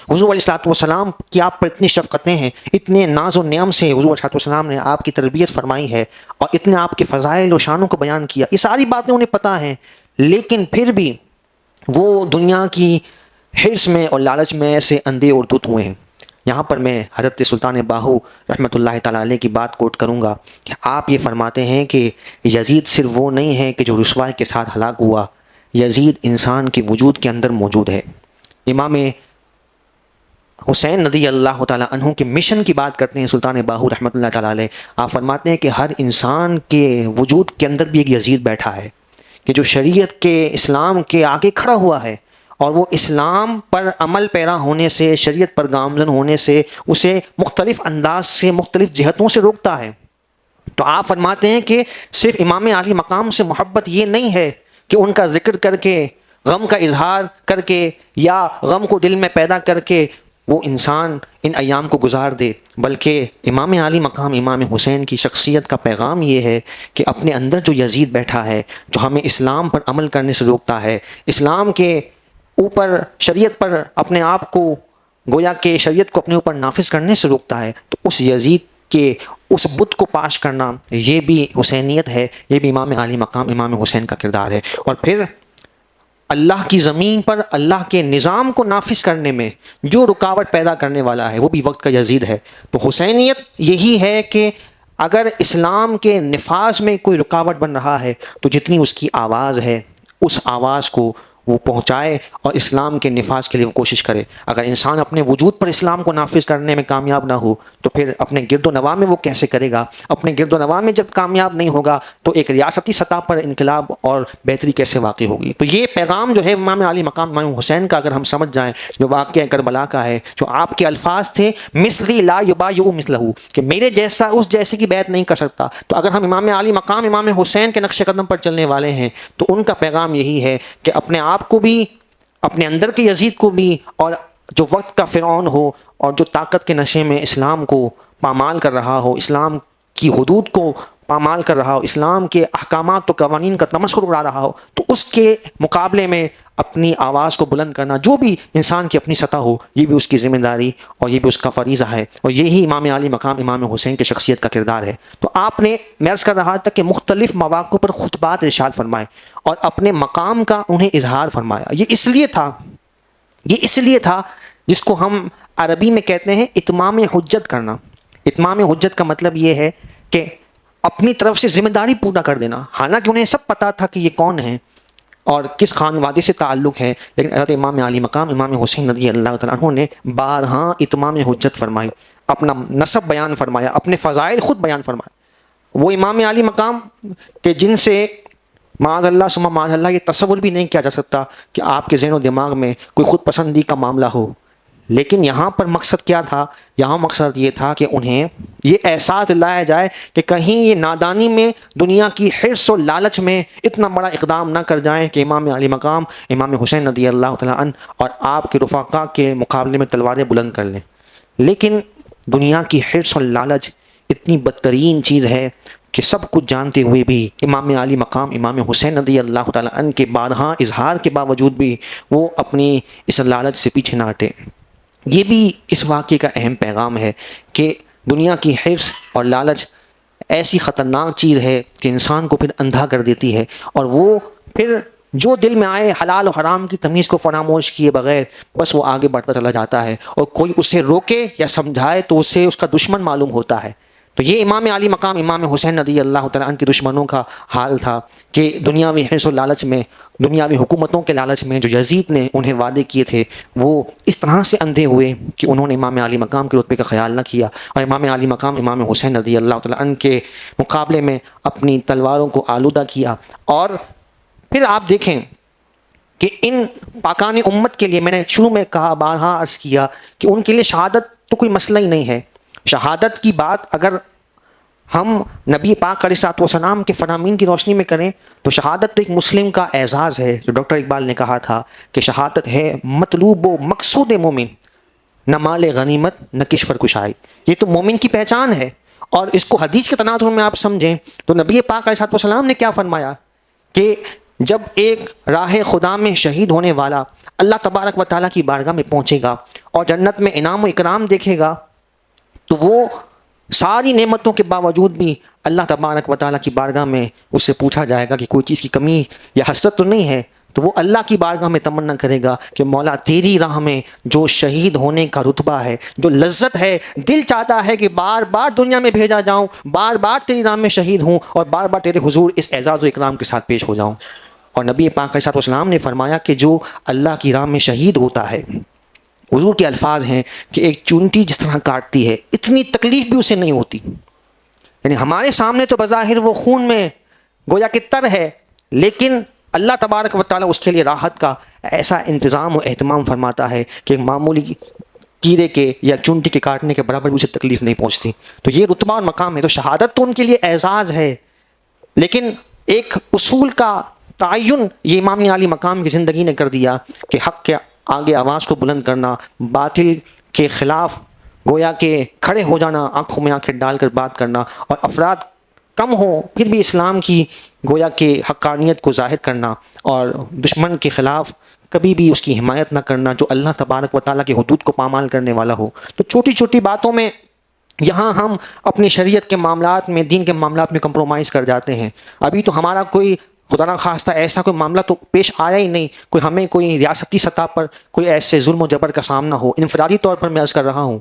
حضور علیہ السلام کی آپ پر اتنی شفقتیں ہیں، اتنے ناز و نعم سے حضور علیہ السلام نے آپ کی تربیت فرمائی ہے اور اتنے آپ کے فضائل و شانوں کو بیان کیا، یہ ساری باتیں انہیں پتہ ہیں، لیکن پھر بھی وہ دنیا کی حرص میں اور لالچ میں ایسے اندھے اور دت ہوئے ہیں۔ یہاں پر میں حضرت سلطان باہو رحمۃ اللہ تعالیٰ علیہ کی بات کوٹ کروں گا کہ آپ یہ فرماتے ہیں کہ یزید صرف وہ نہیں ہے کہ جو رسوائی کے ساتھ ہلاک ہوا، یزید انسان کے وجود کے اندر موجود ہے۔ امام حسین رضی اللہ تعالیٰ عنہ کے مشن کی بات کرتے ہیں سلطان باہو رحمۃ اللہ تعالیٰ علیہ، آپ فرماتے ہیں کہ ہر انسان کے وجود کے اندر بھی ایک یزید بیٹھا ہے کہ جو شریعت کے، اسلام کے آگے کھڑا ہوا ہے اور وہ اسلام پر عمل پیرا ہونے سے، شریعت پر گامزن ہونے سے اسے مختلف انداز سے، مختلف جہتوں سے روکتا ہے۔ تو آپ فرماتے ہیں کہ صرف امام عالی مقام سے محبت یہ نہیں ہے کہ ان کا ذکر کر کے، غم کا اظہار کر کے یا غم کو دل میں پیدا کر کے وہ انسان ان ایام کو گزار دے، بلکہ امام عالی مقام امام حسین کی شخصیت کا پیغام یہ ہے کہ اپنے اندر جو یزید بیٹھا ہے، جو ہمیں اسلام پر عمل کرنے سے روکتا ہے، اسلام کے اوپر، شریعت پر اپنے آپ کو، گویا کہ شریعت کو اپنے اوپر نافذ کرنے سے روکتا ہے، تو اس یزید کے اس بت کو پاش کرنا یہ بھی حسینیت ہے، یہ بھی امام عالی مقام امام حسین کا کردار ہے۔ اور پھر اللہ کی زمین پر اللہ کے نظام کو نافذ کرنے میں جو رکاوٹ پیدا کرنے والا ہے وہ بھی وقت کا یزید ہے۔ تو حسینیت یہی ہے کہ اگر اسلام کے نفاذ میں کوئی رکاوٹ بن رہا ہے تو جتنی اس کی آواز ہے اس آواز کو وہ پہنچائے اور اسلام کے نفاذ کے لیے وہ کوشش کرے۔ اگر انسان اپنے وجود پر اسلام کو نافذ کرنے میں کامیاب نہ ہو تو پھر اپنے گرد و نواح میں وہ کیسے کرے گا؟ اپنے گرد و نواح میں جب کامیاب نہیں ہوگا تو ایک ریاستی سطح پر انقلاب اور بہتری کیسے واقع ہوگی؟ تو یہ پیغام جو ہے امام علی مقام امام حسین کا، اگر ہم سمجھ جائیں، جو واقعہ کربلا کا ہے، جو آپ کے الفاظ تھے مثلی لا یبایع مثلہ، کہ میرے جیسا اس جیسی کی بیعت نہیں کر سکتا، تو اگر ہم امام علی مقام امام حسین کے نقش قدم پر چلنے والے ہیں تو ان کا پیغام یہی ہے کہ اپنے آپ کو بھی، اپنے اندر کے یزید کو بھی، اور جو وقت کا فرعون ہو اور جو طاقت کے نشے میں اسلام کو پامال کر رہا ہو، اسلام کی حدود کو پامال کر رہا ہو، اسلام کے احکامات و قوانین کا تمسخر اڑا رہا ہو، تو اس کے مقابلے میں اپنی آواز کو بلند کرنا، جو بھی انسان کی اپنی سطح ہو، یہ بھی اس کی ذمہ داری اور یہ بھی اس کا فریضہ ہے، اور یہی امام علی مقام امام حسین کی شخصیت کا کردار ہے۔ تو آپ نے، میں عرض کر رہا تھا کہ مختلف مواقع پر خطبات ارشاد فرمائے اور اپنے مقام کا انہیں اظہار فرمایا۔ یہ اس لیے تھا جس کو ہم عربی میں کہتے ہیں اتمام حجت کرنا۔ اتمام حجت کا مطلب یہ ہے کہ اپنی طرف سے ذمہ داری پورا کر دینا، حالانکہ انہیں سب پتا تھا کہ یہ کون ہیں اور کس خانوادے سے تعلق ہے، لیکن حضرت امام علی مقام امام حسین رضی اللہ تعالیٰ عنہ نے بارہا اتمام حجت فرمائی، اپنا نسب بیان فرمایا، اپنے فضائل خود بیان فرمایا۔ وہ امام علی مقام کہ جن سے معاذ اللہ ثم معاذ اللہ یہ تصور بھی نہیں کیا جا سکتا کہ آپ کے ذہن و دماغ میں کوئی خود پسندی کا معاملہ ہو، لیکن یہاں پر مقصد کیا تھا؟ یہاں مقصد یہ تھا کہ انہیں یہ احساس دلایا جائے کہ کہیں یہ نادانی میں، دنیا کی حرص و لالچ میں اتنا بڑا اقدام نہ کر جائیں کہ امام علی مقام امام حسین رضی اللہ تعالیٰ عنہ اور آپ کے رفقا کے مقابلے میں تلواریں بلند کر لیں۔ لیکن دنیا کی حرص و لالچ اتنی بدترین چیز ہے کہ سب کچھ جانتے ہوئے بھی امام علی مقام امام حسین رضی اللہ تعالیٰ عنہ کے بارہا اظہار کے باوجود بھی وہ اپنی اس لالچ سے پیچھے نہ ہٹے۔ یہ بھی اس واقعے کا اہم پیغام ہے کہ دنیا کی حرص اور لالچ ایسی خطرناک چیز ہے کہ انسان کو پھر اندھا کر دیتی ہے، اور وہ پھر جو دل میں آئے حلال و حرام کی تمیز کو فراموش کیے بغیر بس وہ آگے بڑھتا چلا جاتا ہے، اور کوئی اسے روکے یا سمجھائے تو اسے اس کا دشمن معلوم ہوتا ہے۔ تو یہ امام علی مقام امام حسین رضی اللہ تعالیٰ عنہ کے دشمنوں کا حال تھا کہ دنیاوی حرص و لالچ میں، دنیاوی حکومتوں کے لالچ میں جو یزید نے انہیں وعدے کیے تھے وہ اس طرح سے اندھے ہوئے کہ انہوں نے امام علی مقام کے رتبے کا خیال نہ کیا، اور امام علی مقام امام حسین رضی اللہ تعالیٰ عنہ کے مقابلے میں اپنی تلواروں کو آلودہ کیا۔ اور پھر آپ دیکھیں کہ ان پاکان امت کے لیے، میں نے شروع میں کہا، بارہا عرض کیا کہ ان کے لیے شہادت تو کوئی مسئلہ ہی نہیں ہے. شہادت کی بات اگر ہم نبی پاک علیہ الصلوۃ والسلام کے فرامین کی روشنی میں کریں تو شہادت تو ایک مسلم کا اعزاز ہے. جو ڈاکٹر اقبال نے کہا تھا کہ شہادت ہے مطلوب و مقصود مومن، نہ مال غنیمت نہ کشور کشائی. یہ تو مومن کی پہچان ہے. اور اس کو حدیث کے تناظر میں آپ سمجھیں تو نبی پاک علیہ الصلوۃ والسلام نے کیا فرمایا کہ جب ایک راہ خدا میں شہید ہونے والا اللہ تبارک و تعالیٰ کی بارگاہ میں پہنچے گا اور جنت میں انعام و اکرام دیکھے گا تو وہ ساری نعمتوں کے باوجود بھی اللہ تبارک و تعالیٰ کی بارگاہ میں اس سے پوچھا جائے گا کہ کوئی چیز کی کمی یا حسرت تو نہیں ہے، تو وہ اللہ کی بارگاہ میں تمنا کرے گا کہ مولا تیری راہ میں جو شہید ہونے کا رتبہ ہے، جو لذت ہے، دل چاہتا ہے کہ بار بار دنیا میں بھیجا جاؤں، بار بار تیری راہ میں شہید ہوں اور بار بار تیرے حضور اس اعزاز و اکرام کے ساتھ پیش ہو جاؤں. اور نبی پاک علیہ الصلوۃ والسلام نے فرمایا کہ جو اللہ کی راہ میں شہید ہوتا ہے، حضور کے الفاظ ہیں کہ ایک چونٹی جس طرح کاٹتی ہے اتنی تکلیف بھی اسے نہیں ہوتی. یعنی ہمارے سامنے تو بظاہر وہ خون میں گویا کہ تر ہے، لیکن اللہ تبارک و تعالیٰ اس کے لیے راحت کا ایسا انتظام و اہتمام فرماتا ہے کہ ایک معمولی کیڑے کے یا چونٹی کے کاٹنے کے برابر بھی اسے تکلیف نہیں پہنچتی. تو یہ رتبہ اور مقام ہے. تو شہادت تو ان کے لیے اعزاز ہے، لیکن ایک اصول کا تعین یہ امام علی مقام کی زندگی نے کر دیا کہ حق کے آگے آواز کو بلند کرنا، باطل کے خلاف گویا کہ کھڑے ہو جانا، آنکھوں میں آنکھیں ڈال کر بات کرنا، اور افراد کم ہوں پھر بھی اسلام کی گویا کہ حقانیت کو ظاہر کرنا، اور دشمن کے خلاف کبھی بھی اس کی حمایت نہ کرنا جو اللہ تبارک و تعالیٰ کی حدود کو پامال کرنے والا ہو. تو چھوٹی چھوٹی باتوں میں یہاں ہم اپنی شریعت کے معاملات میں، دین کے معاملات میں کمپرومائز کر جاتے ہیں. ابھی تو ہمارا کوئی خدا نہ خواستہ ایسا کوئی معاملہ تو پیش آیا ہی نہیں، ہمیں کوئی ریاستی سطح پر کوئی ایسے ظلم و جبر کا سامنا ہو. انفرادی طور پر میں عرض کر رہا ہوں،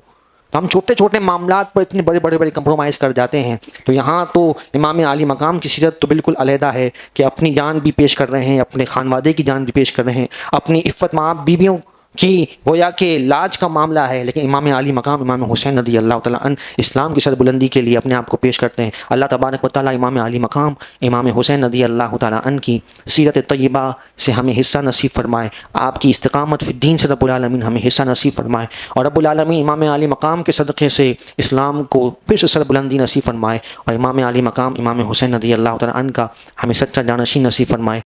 تو ہم چھوٹے چھوٹے معاملات پر اتنے بڑے کمپرومائز کر جاتے ہیں. تو یہاں تو امام عالی مقام کی سیرت تو بالکل علیحدہ ہے کہ اپنی جان بھی پیش کر رہے ہیں، اپنے خانوادے کی جان بھی پیش کر رہے ہیں، اپنی عفت ماں بیویوں کی گویا کہ لاج کا معاملہ ہے، لیکن امام علی مقام امام حسین رضی اللہ تعالیٰ عنہ اسلام کی سربلندی کے لیے اپنے آپ کو پیش کرتے ہیں. اللہ تبارک و تعالیٰ امام علی مقام امام حسین رضی اللہ تعالیٰ عنہ کی سیرت طیبہ سے ہمیں حصہ نصیب فرمائے، آپ کی استقامت فی الدین سے رب العالمین ہمیں حصہ نصیب فرمائے، اور رب العالمین امام علی مقام کے صدقے سے اسلام کو پھر سے سربلندی نصیب فرمائے، اور امام علی مقام امام حسین رضی اللہ تعالیٰ عنہ کا ہمیں سچا جانشین نصیب فرمائے.